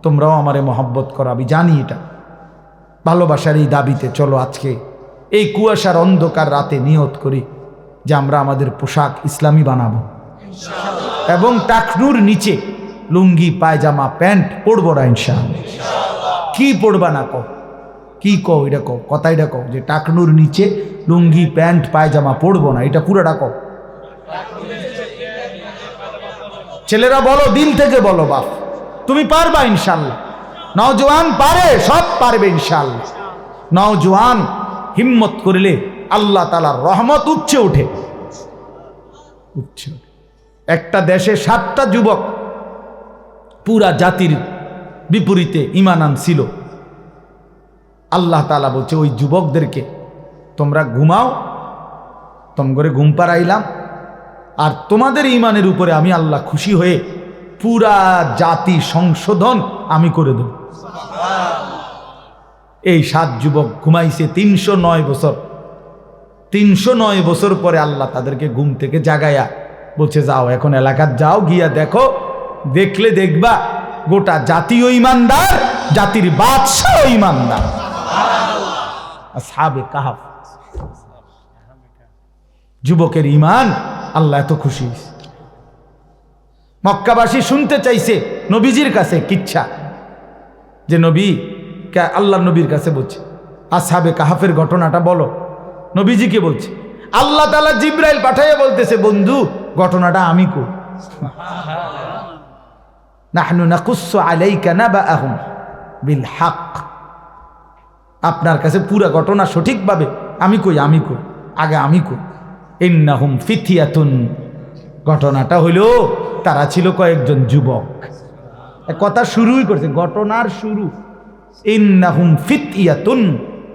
তোমরাও আমারে মহব্বত করো, আমি জানি এটা। ভালোবাসার এই দাবিতে চলো আজকে এই কুয়াশার অন্ধকার রাতে নিয়ত করি যে আমরা আমাদের পোশাক ইসলামী বানাবো, এবং টাকনুর নিচে লুঙ্গি পায়জামা প্যান্ট পরবো না ইনশাআল্লাহ। কি পরবা না কও, কি কও, এটা কও, কথাইটা কও যে টাকনুর নিচে লুঙ্গি প্যান্ট পায়জামা পরবো না, এটা পুরোটা কও। ছেলেরা বলো, দিল থেকে বলো, বাপ তুমি পারবা ইনশাআল্লাহ। নওজোয়ান পারে, সব পারবে ইনশাআল্লাহ। নওজোয়ান হিম্মত করলে আল্লাহ তাআলার রহমত উঠছে ওঠে। একটা দেশে 7টা যুবক পুরা জাতির বিপরীতে ঈমান আনছিল। আল্লাহ তাআলা বলছে ওই যুবকদেরকে তোমরা ঘুমাও, তোমরা ঘুম পাড়াইলাম, আর তোমাদের ঈমানের উপরে আমি আল্লাহ খুশি হয়ে পুরা জাতি সংশোধন আমি করে দেব। এই 7 যুবক ঘুমাইছে 309 বছর। 309 বছর পরে আল্লাহ তাদেরকে ঘুম থেকে জাগায়া বলছে যাও এখন এলাকার যাও, গিয়া দেখো, দেখলে দেখবা গোটা জাতীয় ইমানদার, জাতির বাদশাহ ইমানদার। আসহাবে কাহফ যুবকের ঈমান আল্লাহ এত খুশি। মক্কাবাসী শুনতে চাইছে নবীজির কাছে কিচ্ছা, যে নবী আল্লাহ নবীর কাছে বলছে আসহাবে কাহফের ঘটনাটা বলো। নবীজিকে বলছে, আল্লাহ তাআলা জিবরাইল পাঠাইয়া বলতেছে বন্ধু ঘটনাটা আমি কই। নাহনু নাকুসসু আলাইকা নাবাআহুম বিল হক, আপনার কাছে পুরো ঘটনা সঠিকভাবে আমি কই, আগে আমি কই। ইন্নাহুম ফিতয়াতুন, ঘটনাটা হইল তারা ছিল কয়েকজন যুবক। কথা শুরুই করছে, ঘটনার শুরু। ইন্নাহুম ফিতয়াতুন,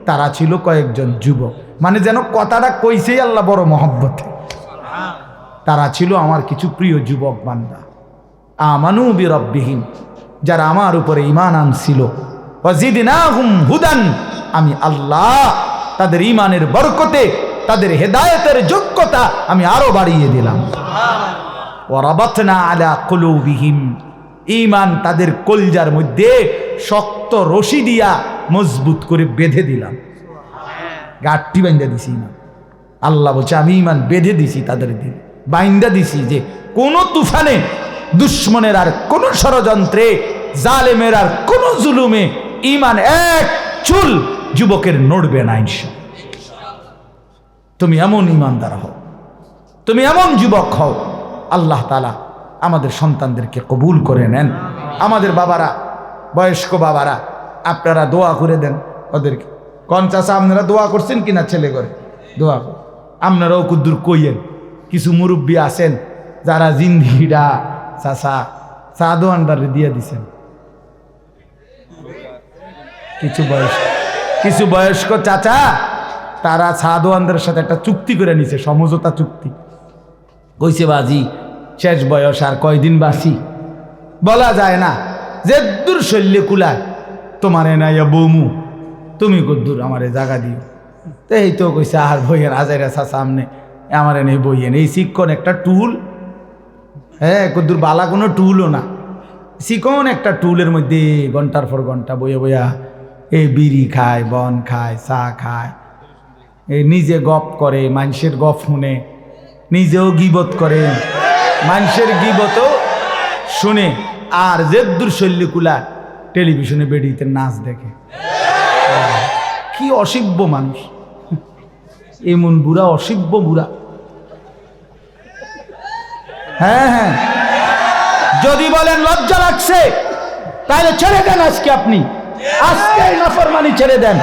তারা ছিল কয়েকজন যুবক, মানে যেন কথাটা কইছেই আল্লাহ বড় মহব্বতে। তারা ছিল আমার কিছু প্রিয় যুবক বান্দা। আমানু বিরব্বিহিম, যারা আমার উপরে ঈমান আনছিল। ওয়াজিদনাহুম হুদান, আমি আল্লাহ তাদের ঈমানের বরকতে, তাদের হেদায়েতের যোগ্যতা আমি আরো বাড়িয়ে দিলাম। ওয়ারাবাতনা আলা কুলুবিহিম, ঈমান তাদের কলজার মধ্যে শক্ত রশি দিয়া মজবুত করে বেঁধে দিলাম। গাঁটটি বাইন্দা দিছি না, আল্লাহ বলছে আমি ঈমান বেঁধে দিছি তাদের দিলে, বাইন্দা দিছি, যে কোন তুফানে, দুশ্মনের আর কোন ষড়যন্ত্রে, জালেমের আর কোন জুলুমে ঈমান এক চুল যুবকের নড়বে না ইনশাআল্লাহ। তুমি এমন ঈমানদার হও, তুমি এমন যুবক হও। আল্লাহ তাআলা আমাদের সন্তানদেরকে কবুল করে নেন। আমাদের বাবারা, বয়স্ক বাবারা, আপনারা দোয়া করে দেন ওদেরকে। কোন চাচা আপনারা দোয়া করছেন কিনা ছেলে করে? দোয়া আপনারাও কুদ্দুর কইয়েন। কিছু মুরব্বী আছেন যারা জিন্দিগিটা চাচা সাদু আন্ডারে দিয়ে দিছেন। কিছু বয়স্ক চাচা তারা সাদওয়ানদের সাথে একটা চুক্তি করে নিছে, সমঝোতা চুক্তি। কইছে বাজি শেষ বয়স, আর কয়দিন বাঁচি বলা যায় না, যে দূর শল্যে কুলায় তোমার এনাইয়া বৌমু, তুমি কদ্দুর আমারে জাগা দিও। তো এই তো কইছে আর বইয়ের হাজারা চাচা আমনে আমার এনে বইয়েন, এই শিক্ষণ একটা টুল, হ্যাঁ কদ্দুর বালা কোনো টুলও না, শিকন একটা টুলের মধ্যে ঘন্টার পর ঘন্টা বইয়া বইয়া এই বিড়ি খায়, বন খায়, চা খায়, এই নিজে গপ করে, মানুষের গপ শুনে, নিজেও গিবত করে, মানুষের গিবতও শুনে, আর জেদ্দুর শল্যকুলা টেলিভিশনে বেডিতে নাচ দেখে। কি অসিব্য মানুষ, এমন বুড়া, অসিব্য বুড়া। হ্যাঁ হ্যাঁ, যদি বলেন লজ্জা লাগছে তাহলে ছেড়ে দেন আজকে, আপনি আজকে নাফরমানি ছেড়ে দেন।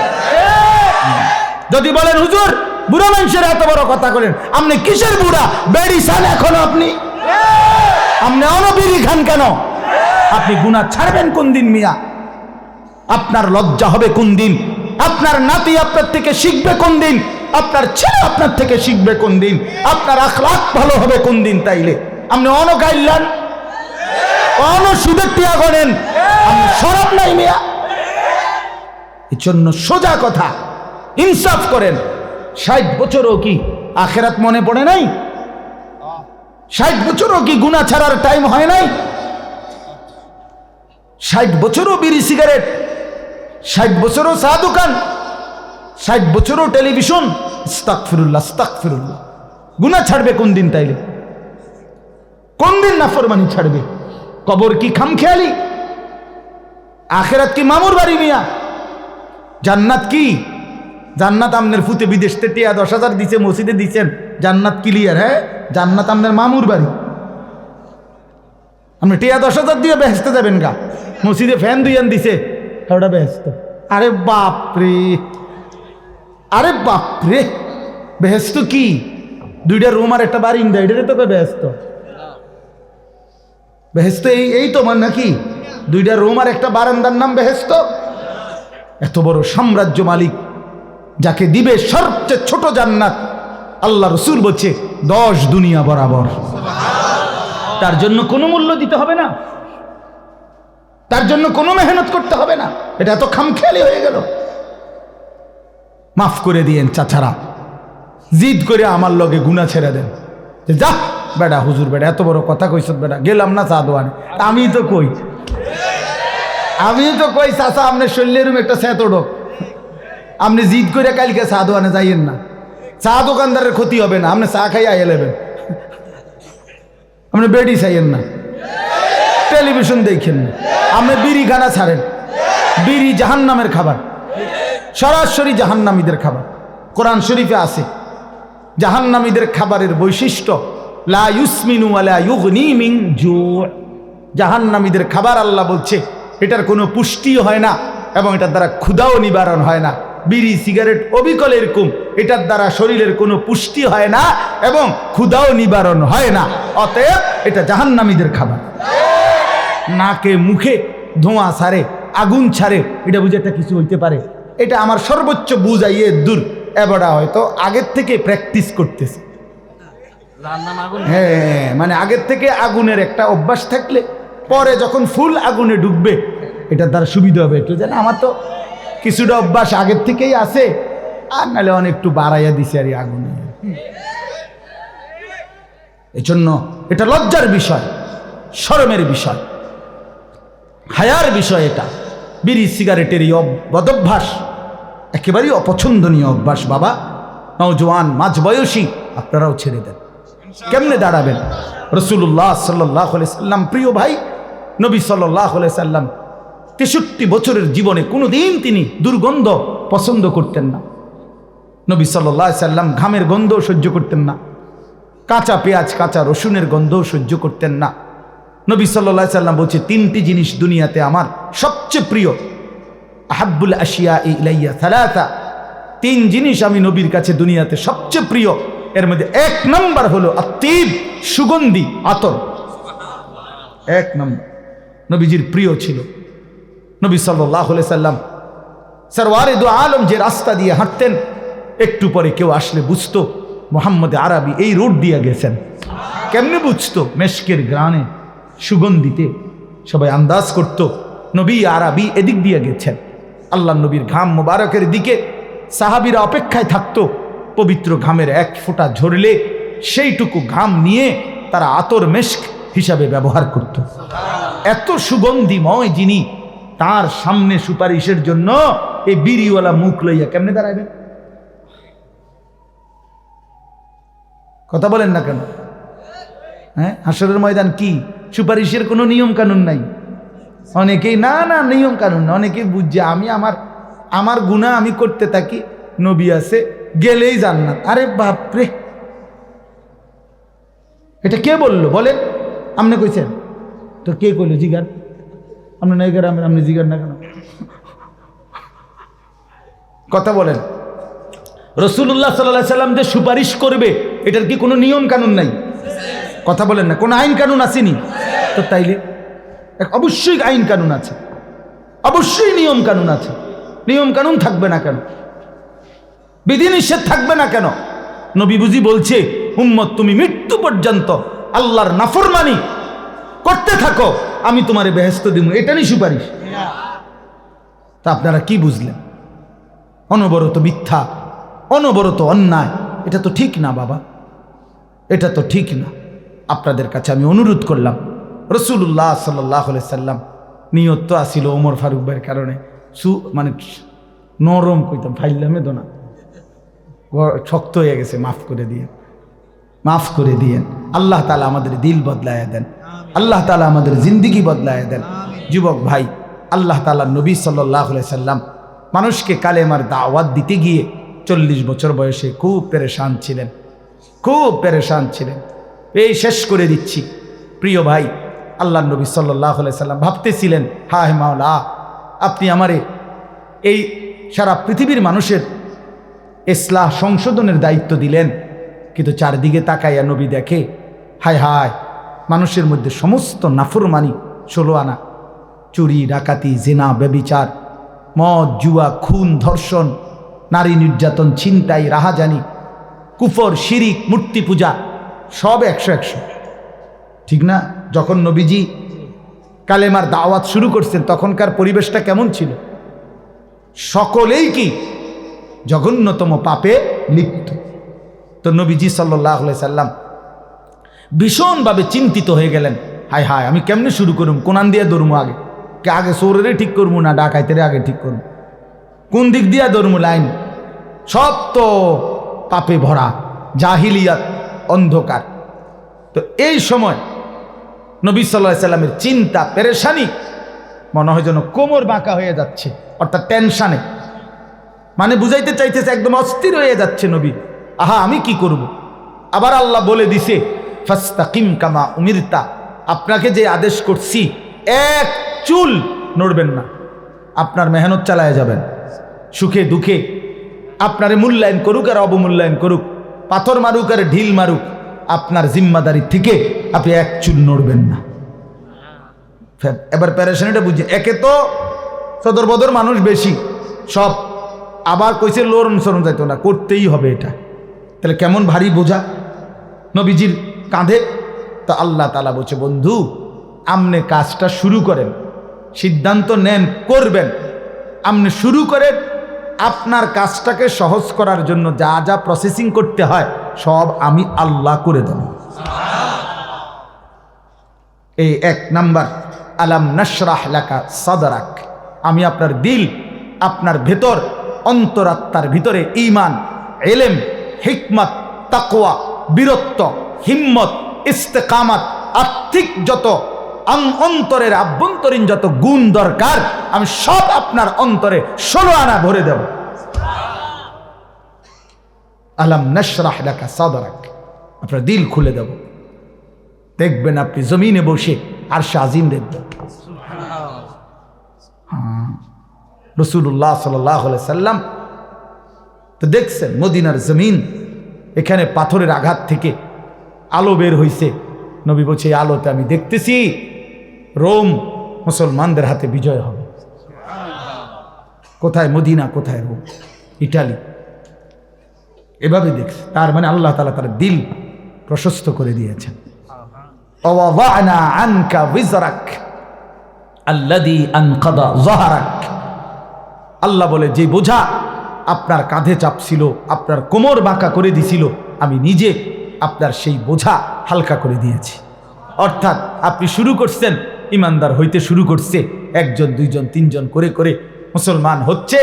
যদি বলেন হুজুর বুড়া মানুষের এত বড় কথা বলেন, আপনি কিসের বুড়া? বেড়ি খান এখন আপনি অনবিড়ি খান কেন? আপনি গুনাহ ছাড়বেন কোন দিন মিয়া? আপনার লজ্জা হবে কোন দিন? আপনার নাতি আপনার থেকে শিখবে কোন দিন? আপনার ছেলে আপনার থেকে শিখবে কোন দিন? আপনার আখলাক ভালো হবে কোন দিন? তাইলে আপনি অনগাইলেন, অনসুদের টিয়া করেন, আপনি শরম নাই মিয়া। এই জন্য সোজা কথা, ইনসাফ করেন। 60 বছরও কি আখেরাত মনে পড়ে নাই? 60 বছরও কি গুনাহ ছাড়ার টাইম হয় নাই? 60 বছরও বিড়ি সিগারেট, 60 বছরও চা দোকান, 60 বছরও টেলিভিশন। আস্তাগফিরুল্লাহ, আস্তাগফিরুল্লাহ। গুনাহ ছাড়বে কোন দিন? তাইলে কোন দিন নাফরমানি ছাড়বে? কবর কি খামখেয়ালি? আখেরাত কি মামুর বাড়ি মিয়া? জান্নাত কি? জান্নাত আমনের ফুতে বিদেশ থেকে 10,000 দিছে, মসজিদে দিছেন, জান্নাত ক্লিয়ার। হ্যাঁ, জান্নাত আমনের মামুর বাড়ি। আপনি 10,000 দিয়ে বেহেশতে যাবেন গা? মসজিদে ফ্যান দুইয়ান দিছে, ওটা বেহেস্ত। আরে বাপরে, আরে বাপরে, বেহেস্ত কি? 2টা রুম আর একটা বারিন্দা, এটারে তো বেহেস্ত। বেহেস্ত এই তোমার নাকি? 2টা রুম আর একটা বারান্দার নাম বেহেস্ত? এত বড় সাম্রাজ্য মালিক যাকে দিবে সবচেয়ে ছোট জান্নাত, আল্লাহ রসুল বলছে 10 দুনিয়া বরাবর। তার জন্য কোনো মূল্য দিতে হবে না, তার জন্য কোনো মেহনত করতে হবে না। এটা এত খামখেয়ালি হয়ে গেল। মাফ করে দিয়েন চাচারা, জিদ করে আমার লগে গুনাহ ছেড়ে দেন। যা বেটা, হুজুর বেটা এত বড় কথা কইছ বেটা, গেলাম না চা দোয়ানে। আমি তো কই চাচা আপনার শরীরের একটা স্যাঁতো ডোক, আপনি জিদ করে কালকে চা দোয়ানে যাইয়েন না। চা দোকানদারের ক্ষতি হবে না, আপনি চা খাই আইয়ে নেবেন। আপনি বেডি চাইয়েন না, টেলিভিশন দেখেন না, আপনি বিড়ি খানা ছাড়েন। বিড়ি জাহান্নামের খাবার, সরাসরি জাহান্নামীদের খাবার। কোরআন শরীফে আছে জাহান্নামীদের খাবারের বৈশিষ্ট্য লা ইউসমিনু ওয়ালা ইউগনি মিন জু'। জাহান্নামীদের খাবার আল্লাহ বলছে এটার কোনো পুষ্টিও হয় না এবং এটার দ্বারা ক্ষুধাও নিবারণ হয় না। বিড়ি সিগারেট অবিকল এরকম, এটার দ্বারা শরীরের কোনো পুষ্টি হয় না এবং ক্ষুধাও নিবারণ হয় না। অতএব এটা জাহান্নামীদের খাবার। নাকে মুখে ধোঁয়া ছাড়ে, আগুন ছাড়ে, এটা বুঝে একটা কিছু হইতে পারে? এটা আমার সর্বোচ্চ বুঝাইয়ে দূর। এবারটা হয়তো আগের থেকে প্র্যাকটিস করতেছে। হ্যাঁ, মানে আগের থেকে আগুনের একটা অভ্যাস থাকলে পরে যখন ফুল আগুনে ঢুকবে এটার দ্বারা সুবিধা হবে। একটু জানে আমার তো কিছুটা অভ্যাস আগের থেকেই আছে, আর নাহলে অনেক একটু বাড়াইয়া দিছে আর আগুনে। এই জন্য এটা লজ্জার বিষয়, শরমের বিষয়, হায়ার বিষয়। এটা বিড়ি সিগারেটের এই বদভ্যাস একেবারেই অপছন্দনীয় অভ্যাস। বাবা, নওজোয়ান মাঝবয়সী আপনারাও ছেড়ে দেন। কেমনে দাঁড়াবেন? রাসূলুল্লাহ সাল্লাল্লাহু আলাইহি সাল্লাম, প্রিয় ভাই নবী সাল্লাল্লাহু আলাইহি সাল্লাম 63 বছরের জীবনে কোনোদিন তিনি দুর্গন্ধ পছন্দ করতেন না। নবী সাল্লাল্লাহু আলাইহি সাল্লাম ঘামের গন্ধও সহ্য করতেন না, কাঁচা পেঁয়াজ কাঁচা রসুনের গন্ধও সহ্য করতেন না। নবী সাল্লাল্লাহু আলাইহি সাল্লাম বলছে 3টি জিনিস দুনিয়াতে আমার সবচেয়ে প্রিয়। আহাব্বুল আশিয়া ইলাইয়া সালাসা, 3 জিনিস আমি নবীর কাছে দুনিয়াতে সবচেয়ে প্রিয়। এর মধ্যে 1 নম্বর হলো আত্তিব, সুগন্ধি আতর। 1 নম্বর নবীজির প্রিয় ছিল। নবী সাল্লাল্লাহু আলাইহি সাল্লাম সরওয়ারে দু আলম যে রাস্তা দিয়ে হাঁটতেন, একটু পরে কেউ আসলে বুঝতো মুহাম্মদ আরবি এই রোড দিয়ে গেছেন। কেমনে বুঝতো? মেশকের গ্রানে, সুগন্ধিতে সবাই আন্দাজ করত নবী আরবি এদিক দিয়ে গেছেন। আল্লাহ নবীর ঘাম মোবারকের দিকে সাহাবীরা অপেক্ষায় থাকতো। পবিত্র ঘামের 1 ফোঁটা ঝরলে সেইটুকু ঘাম নিয়ে তারা আতর মেশক হিসাবে ব্যবহার করত। এত সুগন্ধিময় যিনি, তার সামনে সুপারিশের জন্য এই বিড়িওয়ালা মুখ লইয়া কেমনে দাঁড়াবেন? কথা বলেন না কেন? হ্যাঁ, হাসরের ময়দান কি সুপারিশের কোনো নিয়ম কানুন নাই? অনেকেই না নিয়ম কানুন না, অনেকেই বুঝছে আমি আমার গুনাহ আমি করতে থাকি, নবী আছে গেলেই জান্নাত। আরে বাপরে, এটা কে বললো বলেন? আপনি কইছেন তো? কে কইলো? জিগার আপনি নাই করে আপনি জিগার না কেন? কথা বলেন। রাসূলুল্লাহ সাল্লাল্লাহু আলাইহি সাল্লাম যে সুপারিশ করবে এটার কি কোনো নিয়ম কানুন নাই? কথা বলেন না, কোনো আইন কানুন আসেনি তো? তাইলে অবশ্যই আইন কানুন আছে, অবশ্যই নিয়ম কানুন আছে। নিয়ম কানুন থাকবে না কেন? বিধিনিষেধ থাকবে না কেন? নবী বুঝি বলছে উম্মত তুমি মৃত্যু পর্যন্ত আল্লাহর নাফরমানি করতে থাকো, আমি তোমারে বেহেশত দিব, এটা নিয়ে সুপারিশ। তা আপনারা কি বুঝলেন? অনবরত মিথ্যা, অনবরত অন্যায়, এটা তো ঠিক না বাবা, এটা তো ঠিক না। আপনাদের কাছে আমি অনুরোধ করলাম, রাসূলুল্লাহ সাল্লাল্লাহু আলাইহি সাল্লাম নিয়ত তো আসিল ওমর ফারুক ভাইয়ের কারণে মানে নরম কইতাম, ফাইলামে দোনা শক্ত হয়ে গেছে, মাফ করে দিয়ে, মাফ করে দিয়েন। আল্লাহ তাআলা আমাদের দিল বদলায় দেন, আল্লাহ তাআলা আমাদের জিন্দিগি বদলায় দেন। যুবক ভাই, আল্লাহ তাআলা নবী সাল্লাল্লাহু আলাইহি সাল্লাম মানুষকে কালেমার দাওয়াত দিতে গিয়ে 40 বছর বয়সে খুব পেরেশান ছিলেন, খুব পেরেশান ছিলেন। এই শেষ করে দিচ্ছি প্রিয় ভাই, আল্লাহ নবী সাল্লাল্লাহু আলাইহি সাল্লাম ভাবতেছিলেন, হায় মাওলা, আপনি আমারে এই সারা পৃথিবীর মানুষের ইসলাহ সংশোধনের দায়িত্ব দিলেন, কিন্তু চারদিকে তাকাইয়া নবী দেখে হায় হায় মানুষের মধ্যে সমস্ত নাফরমানি, 16 আনা, চুরি, ডাকাতি, জিনা, ব্যভিচার, মদ, জুয়া, খুন, ধর্ষণ, নারী নির্যাতন, ছিনতাই, রাহাজানি, কুফর, শিরিক, মূর্তি পূজা, সব 100 ঠিক না? যখন নবীজি কালেমার দাওয়াত শুরু করছেন তখনকার পরিবেশটা কেমন ছিল? সকলেই কি জঘন্যতম পাপে লিপ্ত। তো নবীজি সাল্লাল্লাহু আলাইহি সাল্লাম ভীষণভাবে চিন্তিত হয়ে গেলেন, হায় হায় আমি কেমনে শুরু করুম, কোনান দিয়ে ধরমু, আগে চোরেরে ঠিক করবো না ডাকাইতেরে আগে ঠিক করবো, কোন দিক দিয়া ধরমু লাইন? সব তো পাপে ভরা, জাহিলিয়াত, অন্ধকার। তো এই সময় নবী সাল্লাল্লাহু আলাইহি সাল্লামের চিন্তা, পেরেশানি, মনে হয় যেন কোমর বাঁকা হয়ে যাচ্ছে, অর্থাৎ টেনশানে, মানে বুঝাইতে চাইতেছে একদম অস্থির হয়ে যাচ্ছে নবী। আহা আমি কি করব? আবার আল্লাহ বলে দিছে ফাস্তাকিম কামা উমিরতা, আপনাকে যে আদেশ করছি এক চুল নড়বেন না, আপনার মেহনত চালায় যাবেন, সুখে দুঃখে আপনারে মূল্যায়ন করুক আর অবমূল্যায়ন করুক, পাথর মারুক আর ঢিল মারুক, আপনার জিম্মাদারি থেকে আপনি এক চুল নড়বেন না। এবার প্যারেশানিটা বুঝি, একে তো সদর বদর মানুষ বেশি, সব আবার কইছে লোরন সরণ যাইতো না, করতেই হবে এটা, তাহলে কেমন ভারী বোঝা নবীজির কাঁধে। তো আল্লাহ তাআলা বলছে, বন্ধু আপনি কাজটা শুরু করেন, সিদ্ধান্ত নেন করবেন, আপনি শুরু করেন, আপনার কাজটাকে সহজ করার জন্য যা যা প্রসেসিং করতে হয় সব আমি আল্লাহ করে দেব। এই 1 নাম্বার, আলাম নাশরাহ লাকা সাদরাক, আমি আপনার দিল, আপনার ভেতর, অন্তরাত্মার ভিতরে ঈমান, ইলম, হিকমত, তাকওয়া, বীরত্ব, হিম্মত, ইস্তেকামাত, আর্থিক যত অন্তরের আভ্যন্তরীণ যত গুণ দরকার আমি সব আপনার অন্তরে 16 আনা ভরে দেব। আলাম নাশরাহ লাকা সাদরাক, আপনার দিল খুলে দেব, দেখবেন আপনি জমিনে বসে আরশে আজিম দেখবেন। রাসূলুল্লাহ সাল্লাল্লাহু আলাইহি সাল্লাম তো দেখছেন মদিনার জমিন, এখানে পাথরের আঘাত থেকে আলো বের হইছে, নবী বলছে এই আলোতে আমি দেখতেছি রোম মুসলমানদের হাতে বিজয় হবে। কোথায় মদিনা, কোথায় রোম, ইটালি, এভাবে দেখছে। তার মানে আল্লাহ তাআলা তার দিল প্রশস্ত করে দিয়েছেন। ওয়াদানা আনকা বিজরাক আল্লাযী আনকাদা যাহরাক, আল্লাহ বলে যে বোঝা আপনার কাঁধে চাপছিল, আপনার কোমর বাঁকা করে দিছিল, আমি নিজে আপনার সেই বোঝা হালকা করে দিয়েছি। অর্থাৎ আপনি শুরু করছেন, ইমানদার হইতে শুরু করছে, 1 জন 2 জন 3 জন করে করে মুসলমান হচ্ছে,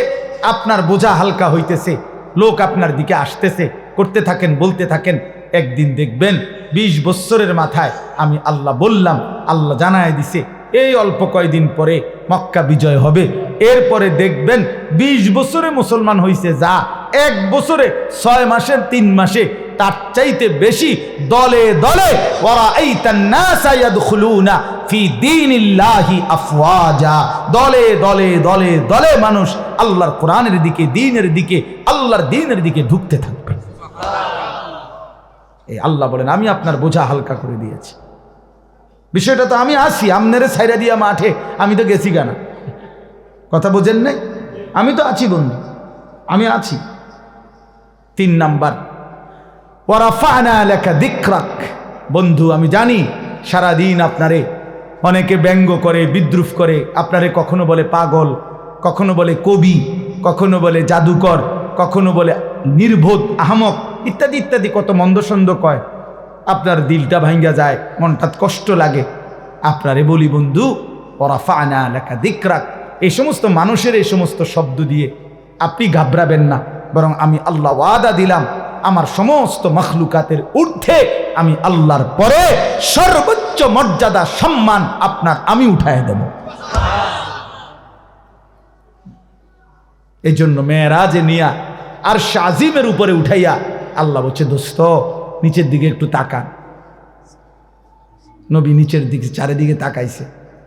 আপনার বোঝা হালকা হইতেছে, লোক আপনার দিকে আসতেছে, করতে থাকেন, বলতে থাকেন, একদিন দেখবেন 20 বছরের মাথায় আমি আল্লাহ বললাম, আল্লাহ জানায় দিছে এই অল্প কয়দিন পরে মক্কা বিজয় হবে। এরপরে দেখবেন 20 বছরে মুসলমান হইছে যা, 1 বছরে 6 মাসের 3 মাসে তার চাইতে বেশি দলে দলে ওয়ারাআইতান নাসা ইয়াদখুলুনা ফি দীনিল্লাহি আফওয়াজা, দলে দলে দলে দলে মানুষ আল্লাহর কোরআনের দিকে, দ্বীনের দিকে, আল্লাহর দ্বীনের দিকে ঢুকতে থাকবে। এই আল্লাহ বলেন আমি আপনার বোঝা হালকা করে দিয়েছি। বিষয়টা তো আমি আসি আমনেরে ছাইরা দিয়া মাঠে, আমি তো গেছি গানা, কথা বোঝেন নাই? আমি তো আছি বন্ধু, আমি আছি। 3 নাম্বার, ওয়ারাফা'না লাকা যিকরাক, বন্ধু আমি জানি সারাদিন আপনারে অনেকে ব্যঙ্গ করে, বিদ্রুপ করে, আপনারে কখনো বলে পাগল, কখনো বলে কবি, কখনো বলে জাদুকর, কখনো বলে নির্বোধ, আহমক, ইত্যাদি ইত্যাদি কত মন্দসন্দ কয়। আপনার দিলটা ভাঙ্গা যায়, মনটা কষ্ট লাগে। আপনারে বলি বন্ধু, ওয়ারাফা'না লাকা যিকরাক, এই সমস্ত মানুষের এই সমস্ত শব্দ দিয়ে আপনি ঘাবড়াবেন না, বরং আমি আল্লাহ ওয়াদা দিলাম আমার সমস্ত মখলুকাতের ঊর্ধ্বে আমি আল্লাহর পরে সর্বোচ্চ মর্যাদা সম্মান আপনার আমি উঠায় দেব। এই জন্য মেরাজে নিয়া আর শাজিমের উপরে উঠাইয়া আল্লাহ বলছে দোস্ত নিচের দিকে একটু তাকান। নবী নিচের দিকে চারিদিকে তাকাইছে,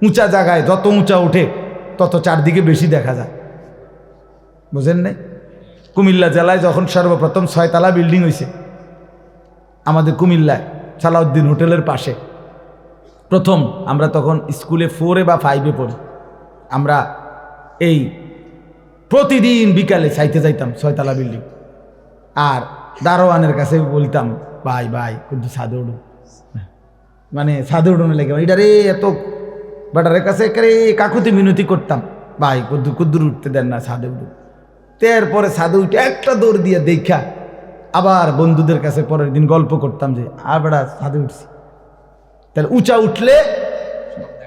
উঁচা জায়গায় যত উঁচা ওঠে তত চারদিকে বেশি দেখা যায়, বুঝেন নাই? কুমিল্লা জেলায় যখন সর্বপ্রথম 6 তলা বিল্ডিং হয়েছে আমাদের কুমিল্লায় সালাউদ্দিন হোটেলের পাশে, প্রথম আমরা তখন স্কুলে 4 বা 5 পড়ি, আমরা এই প্রতিদিন বিকালে চাইতে যাইতাম 6 তলা বিল্ডিং, আর দারোয়ানের কাছে বলতাম ভাই ভাই কিন্তু ছাদে উঠুন, মানে ছাদে উঠোনে লেগে এটা রে এত বাটারের কাছে কাকুতি মিনতি করতাম, ভাই কুদ্দুর উঠতে দেন না, ছাদে উঠুন। এরপরে ছাদে উঠে একটা দৌড় দিয়ে দেখা আবার বন্ধুদের কাছে পরের দিন গল্প করতাম যে আর বেড়া ছাদে উঠছি। তাহলে উঁচা উঠলে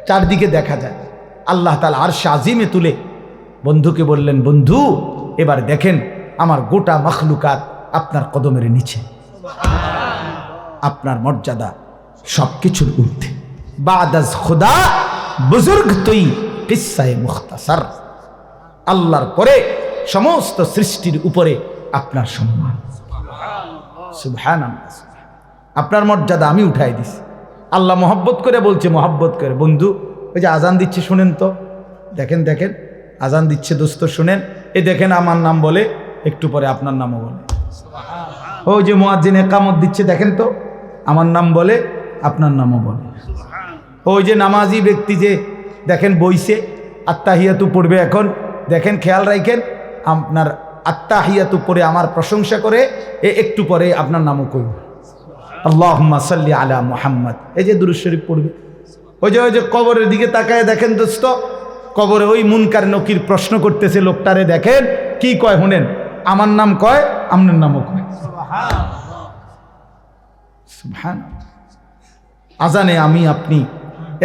চারদিকে দেখা যায়। আল্লাহ তাআলা আরশ আজিমে তুলে বন্ধুকে বললেন, বন্ধু এবার দেখেন আমার গোটা মখলুকাত আপনার কদমের নিচে, আপনার মর্যাদা সবকিছুর ঊর্ধ্বে। বাদাজ খুদা বুজুর্গ তুই কিসসায়ে মুখতাসার, আল্লাহর পরে সমস্ত সৃষ্টির উপরে আপনার সম্মান। সুবহানাল্লাহ, আপনার মর্যাদা আমি উঠাই দিছি। আল্লাহ মহব্বত করে বলছে, মহব্বত করে বন্ধু ওই যে আজান দিচ্ছে শুনেন তো, দেখেন দেখেন আজান দিচ্ছে দোস্ত শুনেন, এই দেখেন আমার নাম বলে, একটু পরে আপনার নামও বলে। ওই যে মুয়াজ্জিন ইকামত দিচ্ছে দেখেন তো, আমার নাম বলে আপনার নামও বলে। ওই যে নামাজি ব্যক্তি যে দেখেন বইছে আত্তাহিয়াতু পড়বে এখন, দেখেন খেয়াল রাখেন আপনার আত্তাহিয়াতু পড়ে আমার প্রশংসা করে, একটু পরে আপনার নামও করবে, আল্লাহুম্মা সাল্লি আলা মুহাম্মদ, এই যে দুরূদ শরীফ পড়বে। ওই যে কবরের দিকে তাকায় দেখেন দোস্ত, কবরে ওই মুনকার নকির প্রশ্ন করতেছে লোকটারে, দেখেন কি কয় শুনেন, আমার নাম কয় আপনার নামও কয়। সুবহানাল্লাহ। আজানে আমি আপনি,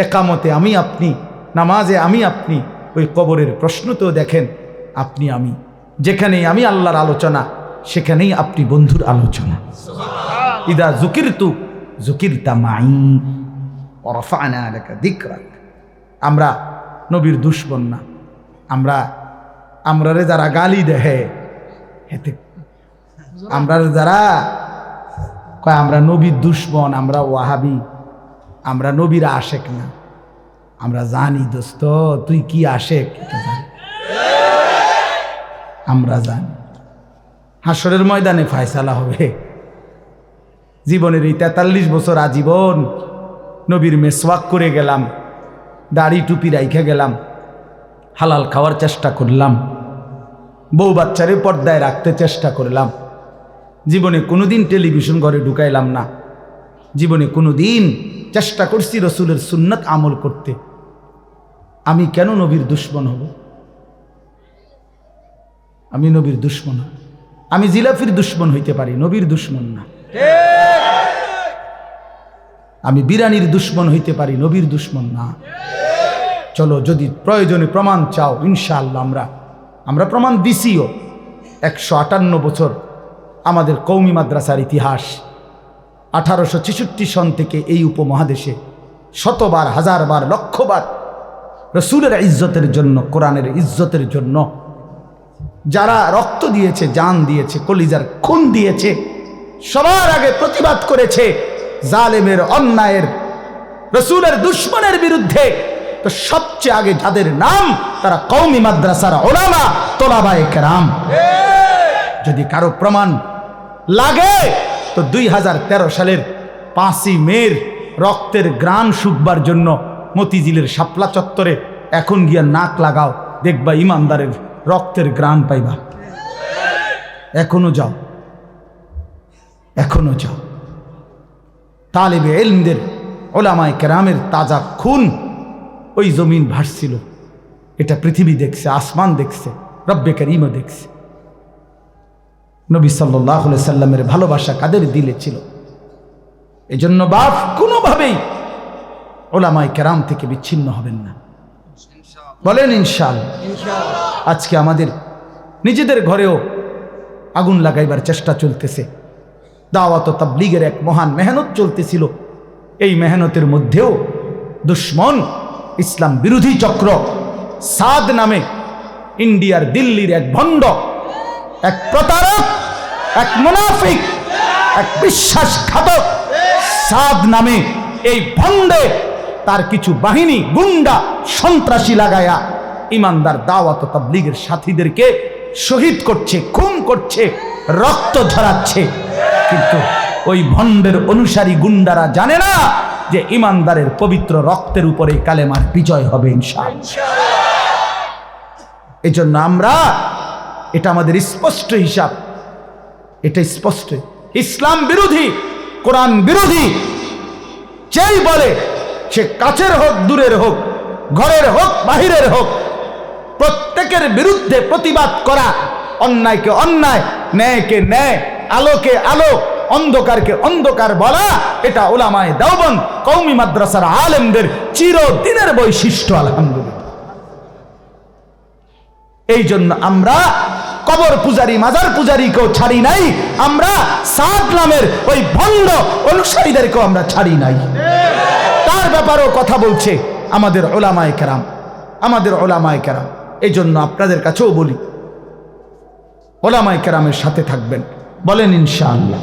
একামতে আমি আপনি, নামাজে আমি আপনি, ওই কবরের প্রশ্ন তো দেখেন আপনি আমি, যেখানেই আমি আল্লাহর আলোচনা সেখানেই আপনি বন্ধুর আলোচনা। ইদা যুকিরতু যুকিরতা মাই ওয়া রাফা'না লাকা যিকরাক। আমরা নবীর দুশমন না, আমরারে যারা গালি দেহে হেতে, আমরা যারা কয় আমরা নবীর দুশমন, আমরা ওয়াহাবি, আমরা নবীর আশেক না, আমরা জানি দোস্ত তুই কি আশেক, আমরা জানি হাসরের ময়দানে ফায়সালা হবে। জীবনের এই 43 বছর আজীবন নবীর মেসওয়াক করে গেলাম, দাড়ি টুপি রাইখে গেলাম, হালাল খাওয়ার চেষ্টা করলাম, বউ বাচ্চারে পর্দায় রাখতে চেষ্টা করলাম, জীবনে কোনোদিন টেলিভিশন ঘরে ঢুকাইলাম না, জীবনে কোনোদিন চেষ্টা করছি রসুলের সুন্নাত আমল করতে। আমি কেন নবীর দুশমন হব? আমি নবীর দুশমন, আমি জিলাফির দুশমন হইতে পারি, নবীর দুশমন না। আমি বিরানির দুশমন হইতে পারি, নবীর দুশমন না। চলো যদি প্রয়োজনে প্রমাণ চাও, ইনশাআল্লাহ আমরা প্রমাণ দিছিও। 158 বছর আমাদের কওমি মাদ্রাসার ইতিহাস, 1866 সন থেকে এই উপমহাদেশে শতবার, হাজারবার, লক্ষবার রসুলের ইজ্জতের জন্য, কোরআনের ইজ্জতের জন্য যারা রক্ত দিয়েছে, জান দিয়েছে, কলিজার খুন দিয়েছে, সবার আগে প্রতিবাদ করেছে জালেমের, অন্যায়ের, রসুলের দুশমনের বিরুদ্ধে। তো সবচেয়ে আগে যাদের নাম, তারা কওমি মাদ্রাসার উলামা, তোলাবায়ে কেরাম। যদি কারো প্রমাণ লাগে তো 2013 সালের 5ই মের রক্তের গ্রাম শুকবার জন্য মতিঝিলের শাপলা চত্বরে এখন গিয়া নাক লাগাও, দেখবা ইমানদারের রক্তের গ্রাম পাইবা। এখনো যাও, এখনো যাও। তালেবে ইলমদের, উলামায়ে কেরামের তাজা খুন ওই জমিন ভাসছিল। এটা পৃথিবী দেখছে, আসমান দেখছে, রব্বে করিমও দেখছে। নবী সাল্লাল্লাহু আলাইহি সাল্লামের ভালোবাসা কাদের দিলে ছিল? এজন্য বাপ কোনোভাবেই উলামায়ে কেরাম থেকে বিচ্ছিন্ন হবেন না, বলেন ইনশাআল্লাহ। আজকে আমাদের নিজেদের ঘরেও আগুন লাগাইবার চেষ্টা চলতেছে, দাওয়াত ও তাবলীগের এক মহান মেহনত চলতেছিল। এই মেহনতের মধ্যেও দুশমন, ইসলাম বিরোধী চক্র সাদ নামে ইন্ডিয়ার, দিল্লির এক ভণ্ড, এক প্রতারক, এক মুনাফিক, এক বিশ্বাসঘাতক সাদ নামে এই ভণ্ডে তার কিছু বাহিনী, গুন্ডা, সন্ত্রাসী লাগায়া ইমানদার দাওয়াত ও তাবলীগের সাথীদেরকে শহীদ করছে, খুন করছে, রক্ত ঝরাচ্ছে। কিন্তু ওই ভণ্ডের অনুসারী গুন্ডারা জানে না যে ইমানদারের পবিত্র রক্তের উপরে কালেমার বিজয় হবে ইনশাআল্লাহ। এই জন্য আমরা, এটা আমাদের স্পষ্ট হিসাব, এটা স্পষ্ট। ইসলাম বিরোধী, কোরআন বিরোধী যেই বলে, সে কাছের হোক দূরের হোক, ঘরের হোক বাহিরের হোক, প্রত্যেকের বিরুদ্ধে প্রতিবাদ করা, অন্যায়কে অন্যায়, ন্যায়কে ন্যায়, আলোকে আলো, অন্ধকারকে অন্ধকার বলা, এটা উলামায়ে দেওবন্দ কওমি মাদ্রাসার আলেমদের চিরদিনের বৈশিষ্ট্য। আলহামদুলিল্লাহ। এই জন্য আমরা কবর পূজারী, মাজার পূজারীকেও ছাড়ি নাই, আমরা সাদ নামের ওই ভণ্ড অনুসারীদেরকেও আমরা ছাড়ি নাই। তার ব্যাপারেও কথা বলছে আমাদের উলামায়ে কেরাম, আমাদের উলামায়ে কেরাম। এই জন্য আপনাদের কাছেও বলি, উলামায়ে কেরামের সাথে থাকবেন, বলেন ইনশাআল্লাহ,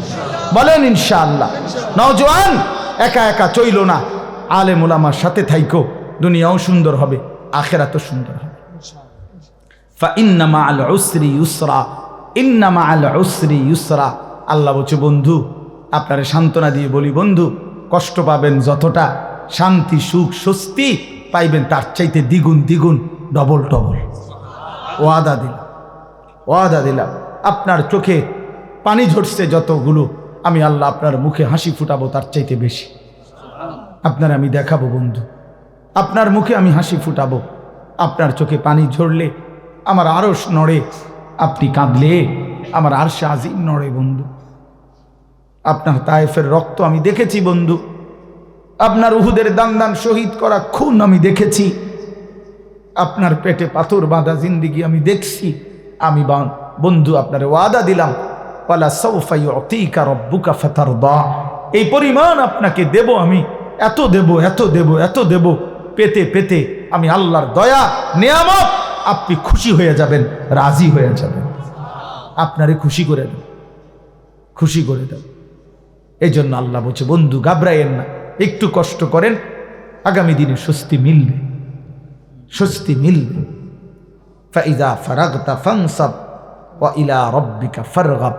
বলেন ইনশাআল্লাহ। নওজোয়ান একা একা চইল না, আলেম উলামার সাথে থাইকো, দুনিয়াও সুন্দর হবে, আখিরাতও সুন্দর হবে। ফাইন্না মাআল উসরি ইউসরা, ইন্না মাআল উসরি ইউসরা। আল্লাহ বলছে, বন্ধু আপনারে সান্ত্বনা দিয়ে বলি, বন্ধু কষ্ট পাবেন যতটা, শান্তি সুখ স্বস্তি পাইবেন তার চাইতে দ্বিগুণ দ্বিগুণ, ডবল ডবল। ওয়াদা দিলাম, ওয়াদা দিলাম। আপনার চোখে পানি ঝরছে যতগুলো, আমি আল্লাহ আপনার মুখে হাসি ফুটাবো তার চাইতে বেশি। আপনার আমি দেখাবো বন্ধু, আপনার মুখে আমি হাসি ফুটাবো। আপনার চোখে পানি ঝরলে আমার আরশ নড়ে, আপনি কাঁদলে আমার আরশে আজিম নড়ে বন্ধু। আপনার তায়েফের রক্ত আমি দেখেছি বন্ধু, আপনার উহুদের দান দান শহীদ করা খুন আমি দেখেছি, আপনার পেটে পাথর বাঁধা জিন্দিগি আমি দেখছি। আমি বন্ধু আপনার ওয়াদা দিলাম, ওয়ালা সাউফা ইউতিকা রাব্বুকা ফাতারদা, এই পরিমাণ আপনাকে দেব আমি, এত দেব, এত দেব, এত দেব, পেতে পেতে আমি আল্লাহর দয়া নিয়ামত, আপনি খুশি হয়ে যাবেন, রাজি হয়ে যাবেন। আপনারে খুশি করে দেব, খুশি করে দেব। এই জন্য আল্লাহ বলছে, বন্ধু ঘাবড়াইয়েন না, একটু কষ্ট করেন, আগামী দিনে স্বস্তি মিলবে, স্বস্তি মিলবে। ফাইজা ফারাগতা ফানসাব ওয়া ইলা রাব্বিকা ফারগাব।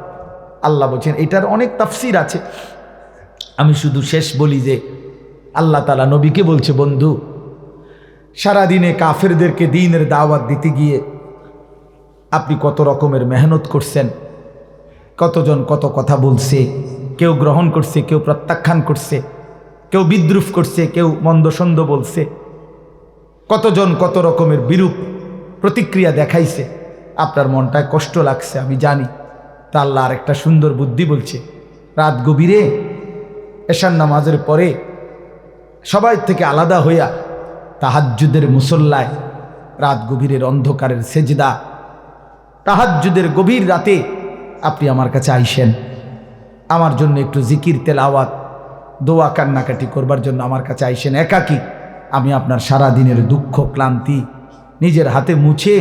আল্লাহ বলছেন, এটার অনেক তাফসীর আছে, আমি শুধু শেষ বলি যে আল্লাহ তাআলা নবীকে বলছে, বন্ধু সারাদিনে কাফেরদেরকে দ্বীনের দাওয়াত দিতে গিয়ে আপনি কত রকমের মেহনত করছেন, কতজন কত কথা বলছে, কেউ গ্রহণ করছে, কেউ প্রত্যাখ্যান করছে, কেউ বিদ্রুপ করছে, কেউ মন্দসন্দ বলছে, কতজন কত রকমের বিরূপ প্রতিক্রিয়া দেখাইছে, আপনার মনটায় কষ্ট লাগছে আমি জানি। তা আল্লাহ আর একটা সুন্দর বুদ্ধি বলছে, রাত গভীরে এশার নামাজের পরে সবাই থেকে আলাদা হইয়া তাহাজ্জুদের মুসল্লায়, রাত গভীরের অন্ধকারের সেজদা, তাহাজ্জুদের গভীর রাতে আপনি আমার কাছে আইসেন, আমার জন্য একটু জিকির তেলাওয়াত দোয়া কান্নাকাটি করবার জন্য আমার কাছে আইসেন একাকী। আমি আপনার সারা দিনের দুঃখ ক্লান্তি নিজের হাতে মুছে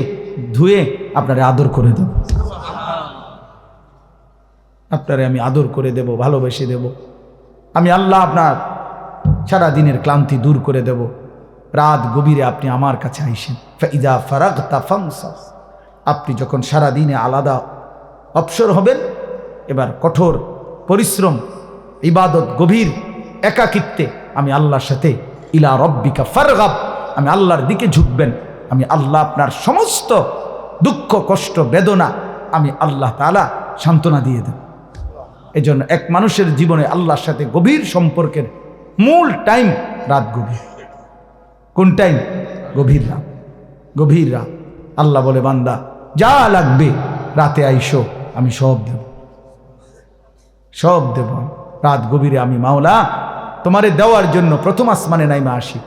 ধুয়ে আপনারে আদর করে দেব, আপনারে আমি আদর করে দেব, ভালোবেসে দেব। আমি আল্লাহ আপনার সারা দিনের ক্লান্তি দূর করে দেব। রাত গভীরে আপনি আমার কাছে আইসেন। ফাইজা ফারাগতা ফানসাব, আপনি যখন সারা দিনে আলাদা অবসর হবেন, এবার কঠোর পরিশ্রম, ইবাদত, গভীর একাকিত্বে আমি আল্লাহর সাথে ইলা রব্বিকা ফারগাব, আমি আল্লাহর দিকে ঝুঁকবেন। আমি আল্লাহ আপনার সমস্ত দুঃখ কষ্ট বেদনা আমি আল্লাহ তাআলা সান্ত্বনা দিয়ে দেব। এই জন্য এক মানুষের জীবনে আল্লাহর সাথে গভীর সম্পর্কের মূল টাইম রাত গভীর। কোন টাইম? গভীর রাত, গভীর রাত। আল্লাহ বলে, বান্দা যা লাগবে রাতে আইসো, আমি সব দেব, সব দেব। রাত গভীরে আমি মাওলা তোমারে দেওয়ার জন্য প্রথম আসমানে নাইমা আসি,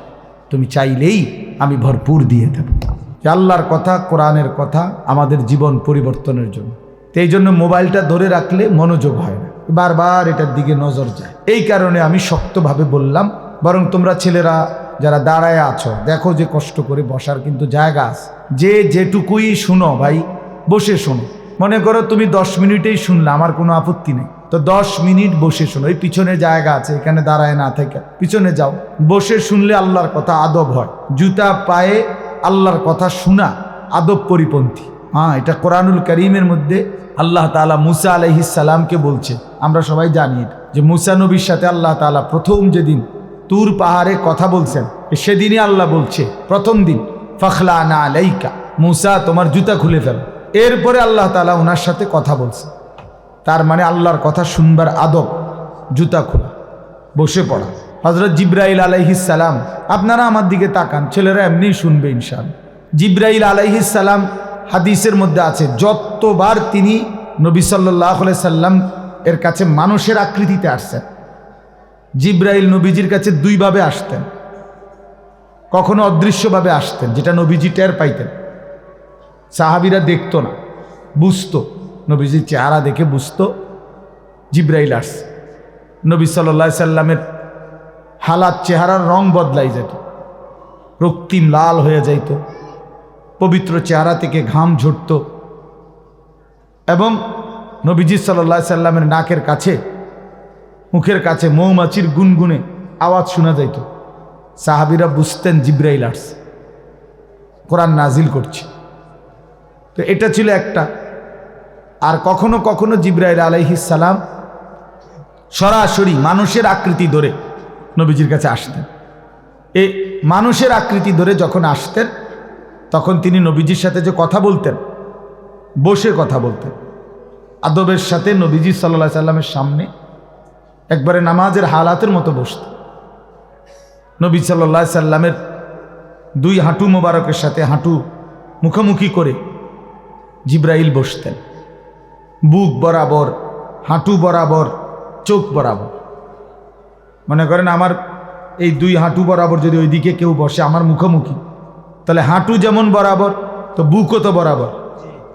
তুমি চাইলেই আমি ভরপুর দিয়ে দেব। আল্লাহর কথা, কোরআনের কথা আমাদের জীবন পরিবর্তনের জন্য। এই জন্য মোবাইলটা ধরে রাখলে মনোযোগ হয় না, বারবার এটার দিকে নজর যায়। এই কারণে আমি শক্তভাবে বললাম, বরং তোমরা ছেলেরা যারা দাঁড়ায় আছো, দেখো যে কষ্ট করে বসার কিন্তু জায়গা আছে, যে যেটুকুই শুনো ভাই বসে শোনো। মনে করো তুমি 10 মিনিটেই শুনলে, আমার কোনো আপত্তি নেই, তো 10 মিনিট বসে শোনো। এই পিছনে জায়গা আছে, এখানে দাঁড়ায় না থেকে পিছনে যাও, বসে শুনলে আল্লাহর কথা আদব হয়। জুতা পায়ে আল্লাহর কথা শোনা আদব পরিপন্থী। হ্যাঁ, এটা কোরআনুল কারীমের মধ্যে আল্লাহ তাআলা মুসা আলাইহিস সালামকে বলছে। আমরা সবাই জানি যে মুসা নবীর সাথে আল্লাহ তাআলা প্রথম যেদিন তুর পাহাড়ে কথা বলছেন, সেদিনই আল্লাহ বলছে প্রথম দিন, ফাখলানা আলাইকা, মুসা তোমার জুতা খুলে ফেল। এরপরে আল্লাহ তাআলা ওনার সাথে কথা বলছে। তার মানে আল্লাহর কথা শুনবার আদব জুতা খোলা, বসে পড়া। হযরত জিবরাইল আলাইহিস সালাম, আপনারা আমার দিকে তাকান, ছেলেরা এমনিই শুনবে ইনশাআল্লাহ। জিবরাইল আলাইহিস সালাম হাদিসের মধ্যে আছে যতবার তিনি নবী সাল্লাল্লাহু আলাইহি সাল্লাম এর কাছে মানুষের আকৃতিতে আসছেন। জিবরাইল নবীজির কাছে দুইভাবে আসতেন, কখনো অদৃশ্যভাবে আসতেন, যেটা নবীজি টের পাইতেন। সাহাবীরা দেখতো না, বুঝতো, নবীজির চেহারা দেখে বুঝতো জিবরাইল আসছে। নবী সাল্লাল্লাহু আলাইহি সাল্লামের হালাত, চেহারার রং বদলাই যেত, রক্তিম লাল হয়ে যাইত, পবিত্র চেহারা থেকে ঘাম ঝরত, এবং নবীজি সাল্লাল্লাহু আলাইহি সাল্লামের নাকের কাছে, মুখের কাছে মৌমাছির গুনগুনে আওয়াজ শোনা যাইত। সাহাবীরা বুঝতেন জিবরাইল আসছে, কোরআন নাজিল করছে। তো এটা ছিল একটা। আর কখনো কখনো জিবরাইল আলাইহিস সালাম সরাসরি মানুষের আকৃতি ধরে নবীজির কাছে আসতেন। এই মানুষের আকৃতি ধরে যখন আসতেন, তখন তিনি নবীজির সাথে যে কথা বলতেন, বসে কথা বলতেন আদবের সাথে। নবীজি সাল্লাল্লাহু আলাইহি সাল্লামের সামনে একবারে নামাজের হালাতের মতো বসতেন। নবী সাল্লাল্লাহু আলাইহি সাল্লামের দুই হাঁটু মোবারকের সাথে হাঁটু মুখোমুখি করে জিবরাইল বসতেন, বুক বরাবর, হাঁটু বরাবর, চোখ বরাবর। মনে করেন আমার এই দুই হাঁটু বরাবর যদি ওইদিকে কেউ বসে আমার মুখোমুখি, তাহলে হাঁটু যেমন বরাবর, তো বুকও তো বরাবর,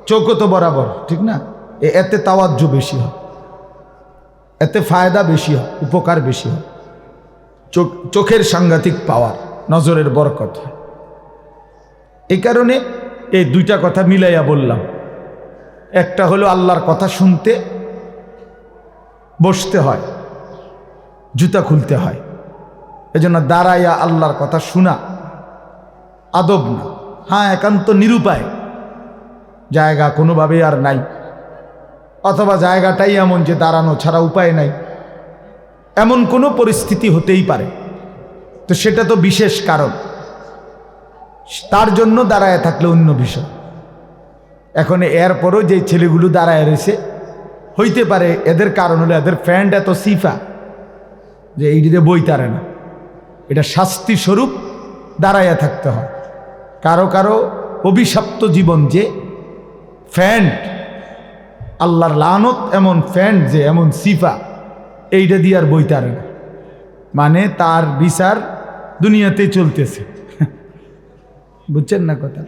চোখও তো বরাবর, ঠিক না? এতে তাওয়াজ্জু বেশি হয়, এতে ফায়দা বেশি হয়, উপকার বেশি হয়, চোখের সাংঘাতিক পাওয়ার, নজরের বরকত হয়। এই কারণে এই দুইটা কথা মিলাইয়া বললাম। একটা হলো আল্লাহর কথা শুনতে বসতে হয়, জুতা খুলতে হয়। এজন্য দাঁড়াইয়া আল্লাহর কথা শোনা আদব না। হ্যাঁ, একান্ত নিরুপায়, জায়গা কোনোভাবেই আর নাই, অথবা জায়গাটাই এমন যে দাঁড়ানো ছাড়া উপায় নাই, এমন কোনো পরিস্থিতি হতেই পারে। তো সেটা তো বিশেষ কারণ, তার জন্য দাঁড়ায় থাকলে অন্য বিষয়। এখন এরপরও যে ছেলেগুলো দাঁড়ায় রয়েছে, হইতে পারে এদের কারণ হলো এদের ফ্যান্ড এত সিফা যে এইটিতে বইতারে না, এটা শাস্তি স্বরূপ দাঁড়াইয়া থাকতে হয়। কারো কারো অভিশপ্ত জীবন যে ফ্যান্ড, আল্লাহর লানত এমন ফ্যান্ড যে এমন সিফা, এইটা দিয়ে আর বইতারে না, মানে তার বিচার দুনিয়াতেই চলতেছে। বুঝছেন না কথা?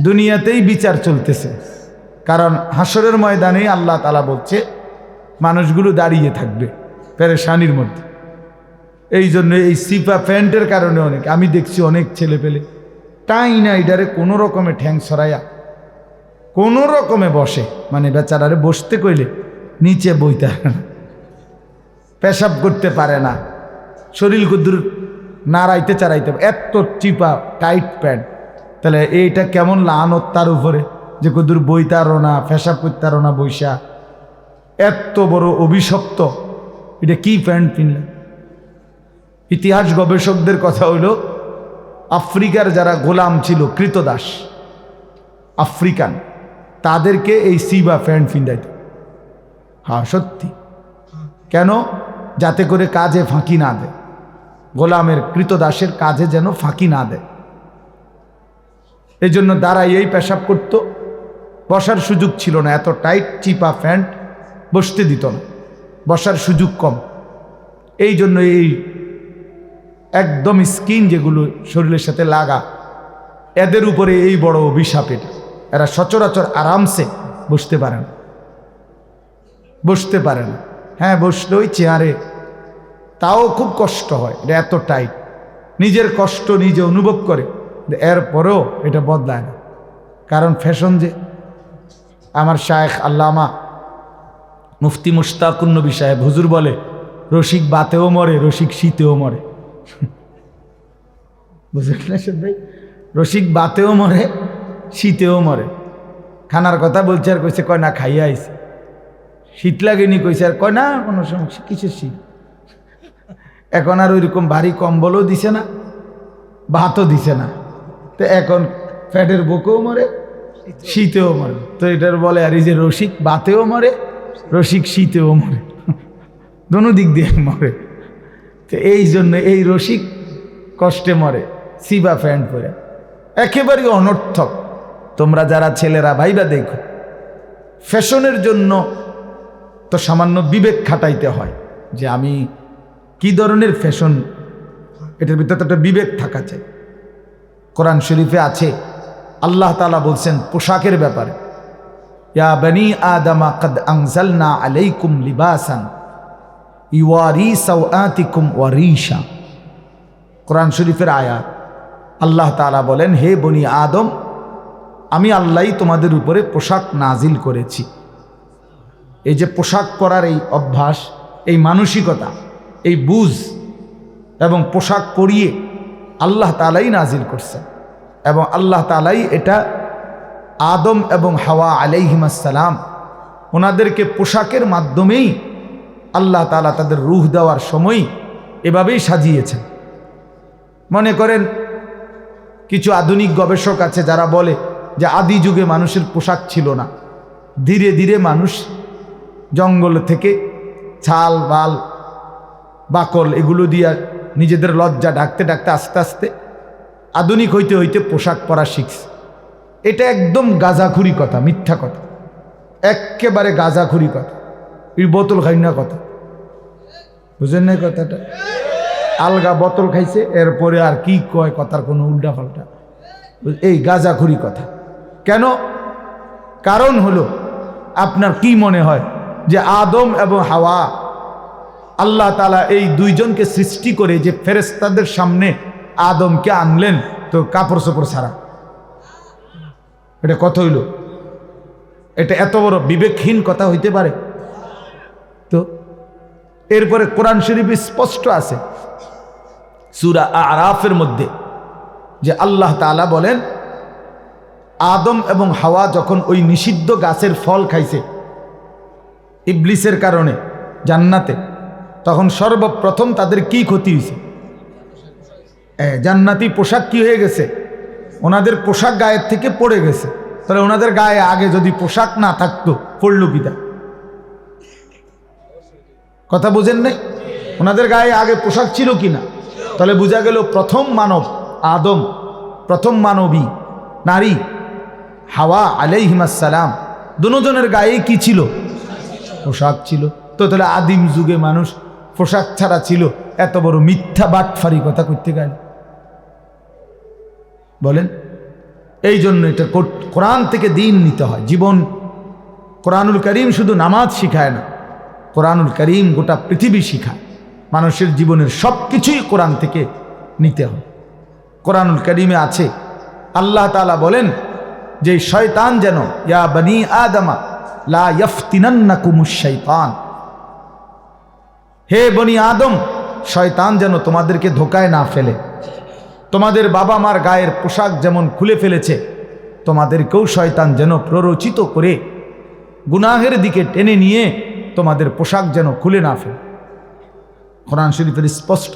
দুনিয়াতেই বিচার চলতেছে। কারণ হাসরের ময়দানে আল্লাহ তাআলা বলছে মানুষগুলো দাঁড়িয়ে থাকবে পেরেশানির মধ্যে। এই জন্য এই সিফা ফ্যান্টের কারণে অনেক, আমি দেখছি অনেক ছেলে পেলে টাই না এটারে কোনো রকমে ঠ্যাং সরাইয়া কোনো রকমে বসে, মানে বেচারারে বসতে কইলে নিচে বইতে পারে না, পেশাব করতে পারে না, শরীর কুদ্দুর নাড়াইতে চাড়াইতে, এত চিপা টাইট প্যান্ট। তাহলে এইটা কেমন লানত তার উপরে যে কুদ্দুর বইতারও না, পেশাব করতারও না বৈশা, এত বড় অভিশপ্ত, এটা কি প্যান্ট কিনলেন? ইতিহাস গবেষকদের কথা হইল আফ্রিকার যারা গোলাম ছিল, কৃতদাস আফ্রিকান, তাদেরকে এই সিবা প্যান্ট ফিন্দাইত। হ্যাঁ সত্যি। কেন? যাতে করে কাজে ফাঁকি না দেয়, গোলামের কৃতদাসের কাজে যেন ফাঁকি না দেয়। এই জন্য দাঁড়াইয়েই পেশাব করত, বসার সুযোগ ছিল না, এত টাইট চিপা প্যান্ট বসতে দিত না, বসার সুযোগ কম। এই জন্য এই একদম স্কিন যেগুলো শরীরের সাথে লাগা, এদের উপরে এই বড় অভিশাপ। এটা এরা সচরাচর আরামসে বসতে পারে না, বসতে পারে না। হ্যাঁ, বসলে ওই চেয়ারে, তাও খুব কষ্ট হয়, এটা এত টাইট। নিজের কষ্ট নিজে অনুভব করে, এরপরেও এটা বদলায় না, কারণ ফ্যাশন যে। আমার শায়েখ আল্লামা মুফতি মুশতাকুন নবী সাহেব হুজুর বলে, রসিক বাতেও মরে, রসিক শীতেও মরে। বুঝলেন ভাই? রসিক বাতেও মরে, শীতেও মরে। খানার কথা বলছে আর কইছে কয় না খাইয়া আইছে। শীত লাগেনি কইছে আর কয় না কোনো সমস্যা, কিসের শীত। এখন আর ওইরকম ভারী কম্বলও দিছে না, ভাতও দিছে না, তো এখন ফ্যাটের বুকেও মরে, শীতেও মরে। তো এটার বলে আর এই যে রসিক বাতেও মরে, রসিক শীতেও মরে, দোনো দিক দিয়ে মরে। তো এই জন্য এই রসিক কষ্টে মরে সিবা প্যান্ট পরে, একেবারেই অনর্থক। তোমরা যারা ছেলেরা ভাইবা দেখো, ফ্যাশনের জন্য তো সামান্য বিবেক খাটাইতে হয় যে আমি কি ধরনের ফ্যাশন, এটার ভিতরে একটা বিবেক থাকা চাই। কোরআন শরীফে আছে আল্লাহ তাআলা বলছেন পোশাকের ব্যাপারে, ইয়া বনি আদমা কদ আনজালনা আলাইকুম লিবাসান ইওয়ারি সাওআতিকুম ওয়া রিশা। কোরআন শরীফের আয়াত। আল্লাহ তাআলা বলেন, হে বনি আদম, আমি আল্লাহই তোমাদের উপরে পোশাক নাজিল করেছি। এই যে পোশাক পরার এই অভ্যাস, এই মানসিকতা, এই বুঝ এবং পোশাক পরিয়ে আল্লাহ তাআলাই নাজিল করছেন। এবং আল্লাহ তাআলাই এটা আদম এবং হাওয়া আলাইহিমাস সালাম ওনাদেরকে পোশাকের মাধ্যমেই আল্লাহ তাআলা তাদের রূহ দেওয়ার সময় এভাবেই সাজিয়েছেন। মনে করেন কিছু আধুনিক গবেষক আছে যারা বলে যে আদি যুগে মানুষের পোশাক ছিল না, ধীরে ধীরে মানুষ জঙ্গল থেকে ছাল বাল বাকল এগুলো দিয়ে নিজেদের লজ্জা ঢাকতে ঢাকতে আস্তে আস্তে আধুনিক হইতে হইতে পোশাক পরা শিখছে। এটা একদম গাঁজাখুরি কথা, মিথ্যা কথা, একেবারে গাঁজাখুরি কথা, এই বোতল খাই না কথা, বুঝেন না কথাটা? আলগা বোতল খাইছে, এরপরে আর কি কয় কথার কোনো উল্টা পাল্টা, এই গাঁজাখুরি কথা। কেন? কারণ হলো আপনার কি মনে হয় যে আদম এবং হাওয়া আল্লাহ তাআলা এই দুইজনকে সৃষ্টি করে যে ফেরেশতাদের সামনে আদমকে আনলেন তো কাপড় চোপড় ছাড়া? এটা কথা হইল? এটা এত বড় বিবেকহীন কথা হইতে পারে? তো এরপরে কোরআন শরীফে স্পষ্ট আছে সূরা আরাফের মধ্যে যে আল্লাহ তাআলা বলেন, আদম এবং হাওয়া যখন ওই নিষিদ্ধ গাছের ফল খাইছে ইবলিসের কারণে জান্নাতে, তখন সর্বপ্রথম তাদের কি ক্ষতি হয়েছে? জান্নাতি পোশাক কি হয়ে গেছে? ওনাদের পোশাক গায়ের থেকে পড়ে গেছে। তাহলে ওনাদের গায়ে আগে যদি পোশাক না থাকতো, পড়ল কিটা? কথা বুঝেন নাই? ওনাদের গায়ে আগে পোশাক ছিল কিনা? তাহলে বোঝা গেল প্রথম মানব আদম, প্রথম মানবী নারী হাওয়া আলাইহিমাস সালাম, দুজনের গায়ে কি ছিল? পোশাক ছিল। তো তাহলে আদিম যুগে মানুষ পোশাক ছাড়া ছিল, এত বড় মিথ্যা বাটফারি কথা করতে গেল বলেন? এই জন্য এটা কোরআন থেকে দিন নিতে হয়। জীবন, কোরআনুল কারীম শুধু নামাজ শিখায় না, কোরআনুল কারীম গোটা পৃথিবী শিখায়। মানুষের জীবনের সব কিছুই কোরআন থেকে নিতে হয়। কোরআনুল কারীমে আছে আল্লাহ তাআলা বলেন যে শয়তান যেন, ইয়া বনি আদমা লা ইফতিনান্নাকুমুশ শাইতান, হে বনি আদম, শয়তান যেন তোমাদেরকে ধোকায় না ফেলে। তোমাদের বাবা মার গায়ের পোশাক যেমন খুলে ফেলেছে, তোমাদেরকেও শয়তান যেন প্ররোচিত করে গুনাহের দিকে টেনে নিয়ে তোমাদের পোশাক যেন খুলে না ফেলে। কোরআন শরীফের স্পষ্ট।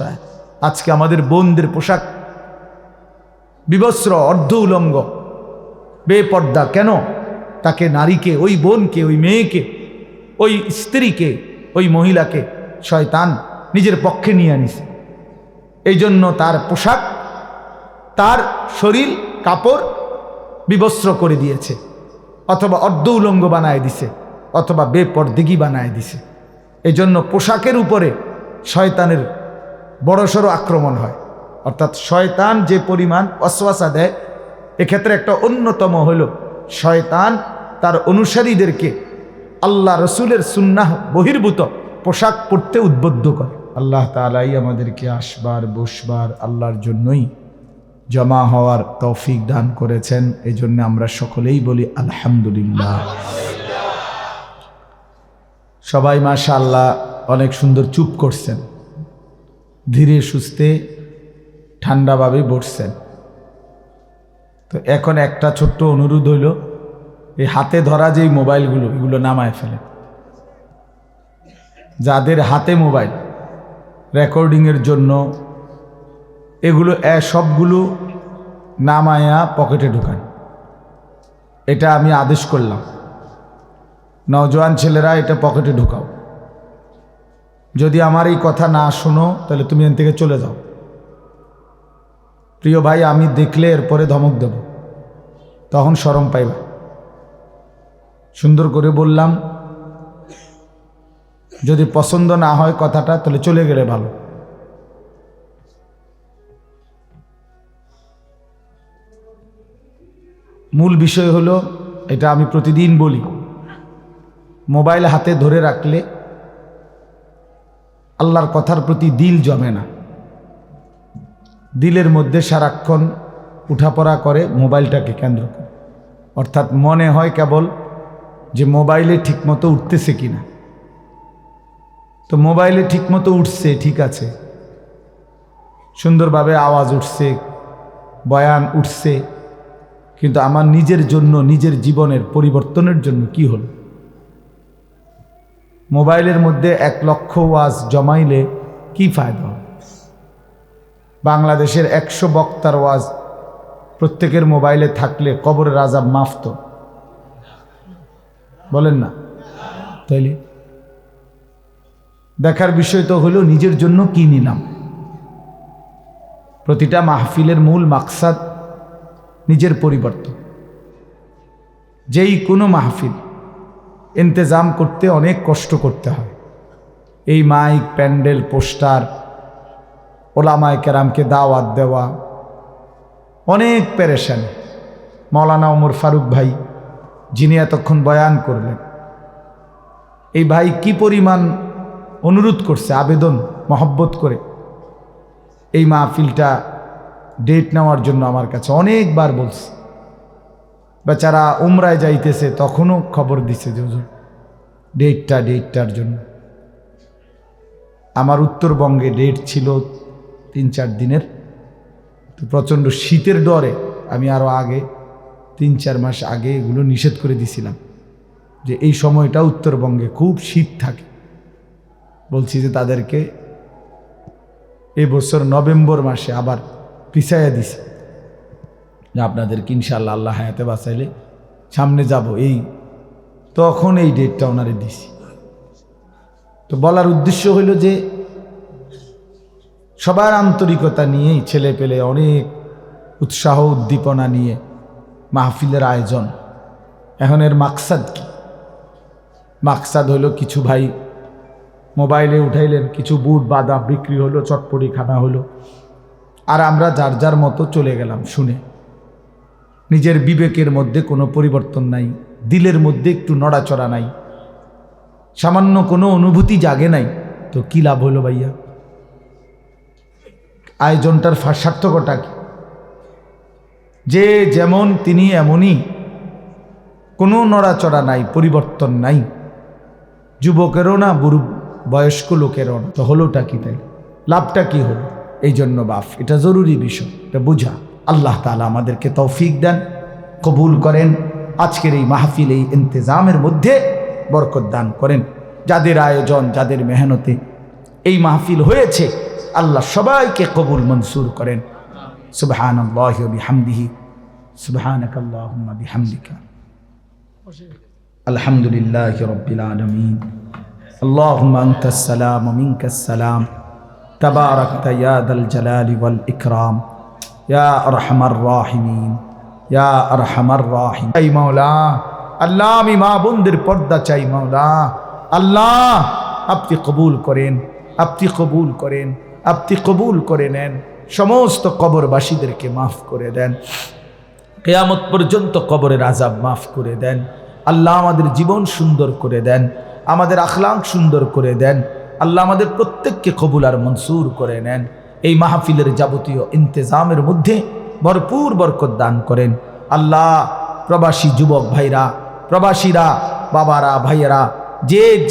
আজকে আমাদের বোনদের পোশাক বিবস্ত্র, অর্ধ উলঙ্গ, বেপর্দা। কেন? তাকে, নারীকে, ওই বোনকে, ওই মেয়েকে, ওই স্ত্রীকে, ওই মহিলাকে শয়তান নিজের পক্ষে নিয়ে আনিছে। এই জন্য তার পোশাক, তার শরীর কাপড় বিবস্ত্র করে দিয়েছে, অথবা অর্ধ উলঙ্গ বানায় দিছে, অথবা বেপরদিগি বানায় দিছে। এই জন্য পোশাকের উপরে শয়তানের বড়সড় আক্রমণ হয়। অর্থাৎ শয়তান যে পরিমাণ ওয়াসওয়াসা দেয়, এক্ষেত্রে একটা অন্যতম হলো শয়তান তার অনুসারীদেরকে আল্লাহ রসুলের সুন্নাহ বহির্ভূত পোশাক পরতে উদ্বুদ্ধ করে। আল্লাহ তাআলাই আমাদেরকে আসবার বসবার আল্লাহর জন্যই জমা হওয়ার তৌফিক দান করেছেন। এই জন্য আমরা সকলেই বলি আলহামদুলিল্লাহ। সবাই মাশাআল্লাহ অনেক সুন্দর চুপ করছেন, ধীরে সুস্থে ঠান্ডাভাবে বসছেন। তো এখন একটা ছোট্ট অনুরোধ হইল, এই হাতে ধরা যেই মোবাইলগুলো এগুলো নামায় ফেলে। যাদের হাতে মোবাইল রেকর্ডিংয়ের জন্য, এগুলো সবগুলো নামায়া পকেটে ঢুকান। এটা আমি আদেশ করলাম, নওজোয়ান ছেলেরা এটা পকেটে ঢুকাও। যদি আমার এই কথা না শোনো তাহলে তুমি এখান থেকে চলে যাও। প্রিয় ভাই, আমি দেখলে এরপরে ধমক দেব, তখন শরম পাইবা। সুন্দর করে বললাম, যদি পছন্দ না হয় কথাটা তাহলে চলে গেলে ভালো। মূল বিষয় হলো, এটা আমি প্রতিদিন বলি, মোবাইল হাতে ধরে রাখলে আল্লাহর কথার প্রতি দিল জমে না। দিলের মধ্যে সারাক্ষণ উঠাপড়া করে মোবাইলটাকে কেন্দ্র করে, অর্থাৎ মনে হয় কেবল যে মোবাইলে ঠিকমতো উঠতেছে কিনা। তো মোবাইলে ঠিকমতো উঠছে, ঠিক আছে, সুন্দরভাবে আওয়াজ উঠছে, বয়ান উঠছে, কিন্তু আমার নিজের জন্য, নিজের জীবনের পরিবর্তনের জন্য কি হল? মোবাইলের মধ্যে 1 লক্ষ ওয়াজ জমাইলে কি ফায়দা হবে? বাংলাদেশের 100 বক্তার ওয়াজ প্রত্যেকের মোবাইলে থাকলে কবরের আযাব মাফ তো, বলেন না? তাইলে দেখার বিষয় তো হলো নিজের জন্য কি নিলাম। প্রতিটা মাহফিলের মূল মাকসাদ নিজের পরিবর্তন। যেই কোনো মাহফিল ইন্তেজাম করতে অনেক কষ্ট করতে হয়। এই মাইক, প্যান্ডেল, পোস্টার, ওলামায়ে কেরামকে দাওয়াত দেওয়া, অনেক পেরেশানি। মাওলানা ওমর ফারুক ভাই, যিনি এতক্ষণ বয়ান করলেন, এই ভাই কি পরিমাণ অনুরোধ করছে, আবেদন মহব্বত করে এই মাহফিলটা ডেট নেওয়ার জন্য আমার কাছে অনেকবার বলছে। বেচারা উমরায় যাইতেছে, তখনও খবর দিছে যে হুজুর ডেটটার জন্য। আমার উত্তরবঙ্গে ডেট ছিল 3-4 দিনের, তো প্রচণ্ড শীতের ডরে আমি আরও আগে 3-4 মাস আগে এগুলো নিষেধ করে দিছিলাম যে এই সময়টা উত্তরবঙ্গে খুব শীত থাকে। বলছি যে তাদেরকে এবছর নভেম্বর মাসে আবার পিছাইয়া দিছি, যে আপনাদেরকে ইনশাআল্লাহ আল্লাহ হায়াতে বাঁচাইলে সামনে যাব, এই তখন এই ডেটটা ওনারে দিছি। তো বলার উদ্দেশ্য হইল যে সবার আন্তরিকতা নিয়েই, ছেলে পেলে অনেক উৎসাহ উদ্দীপনা নিয়ে মাহফিলের আয়োজন। এখন এর মাকসাদ কি? মাকসাদ হইল, কিছু ভাই মোবাইলে উঠাইলেন, কিছু বুট বাদাম বিক্রি হলো, চটপটি খানা হলো, আর আমরা যার যার মতো চলে গেলাম শুনে। নিজের বিবেকের মধ্যে কোনো পরিবর্তন নাই, দিলের মধ্যে একটু নড়াচড়া নাই, সামান্য কোনো অনুভূতি জাগে নাই। তো কি লাভ হলো ভাইয়া? আয়োজনটার সার্থকতা কি? যে যেমন তিনি এমনই, কোনো নড়াচড়া নাই, পরিবর্তন নাই, যুবকেরও না, বুড়ো বয়স্ক লোকেরও না। তো হলোটা কি? তাই লাভটা কি হলো? এই জন্য বাপ, এটা জরুরি বিষয়, এটা বুঝা। আল্লাহ তাআলা আমাদেরকে তৌফিক দেন, কবুল করেন, আজকের এই মাহফিল, এই ইন্তেজামের মধ্যে বরকত দান করেন। যাদের আয়োজন, যাদের মেহনতে এই মাহফিল হয়েছে, আল্লাহ সবাইকে কবুল মনসুর করেন। সুবহানাল্লাহি ওয়া বিহামদিহি, সুবহানাকাল্লাহুম্মা বিহামদিকা, আলহামদুলিল্লাহি রাব্বিল আলামিন। আল্লাহুম্মা আনতাস সালাম ওয়া মিনকাস সালাম, তাবারাকতা ইয়া দাল জালালি ওয়াল ইকরাম, ইয়া আরহামার রাহিমিন, ইয়া আরহামার রাহিম। এই মাওলা, আল্লাহ আমি মা বোনদের পর্দা চাই মাওলা। আল্লাহ আপনি কবুল করেন, আপনি কবুল করেন, আপনি কবুল করে নেন। সমস্ত কবরবাসীদেরকে মাফ করে দেন, কিয়ামত পর্যন্ত কবরের আযাব মাফ করে দেন। আল্লাহ আমাদের জীবন সুন্দর করে দেন, আমাদের আখলাক সুন্দর করে দেন। আল্লাহ আমাদের প্রত্যেককে কবুল আর মনসুর করে নেন। এই মাহফিলের যাবতীয় ইন্তেজামের মধ্যে ভরপুর বরকত দান করেন। আল্লাহ প্রবাসী যুবক ভাইরা, প্রবাসীরা, বাবারা, ভাইয়েরা, যে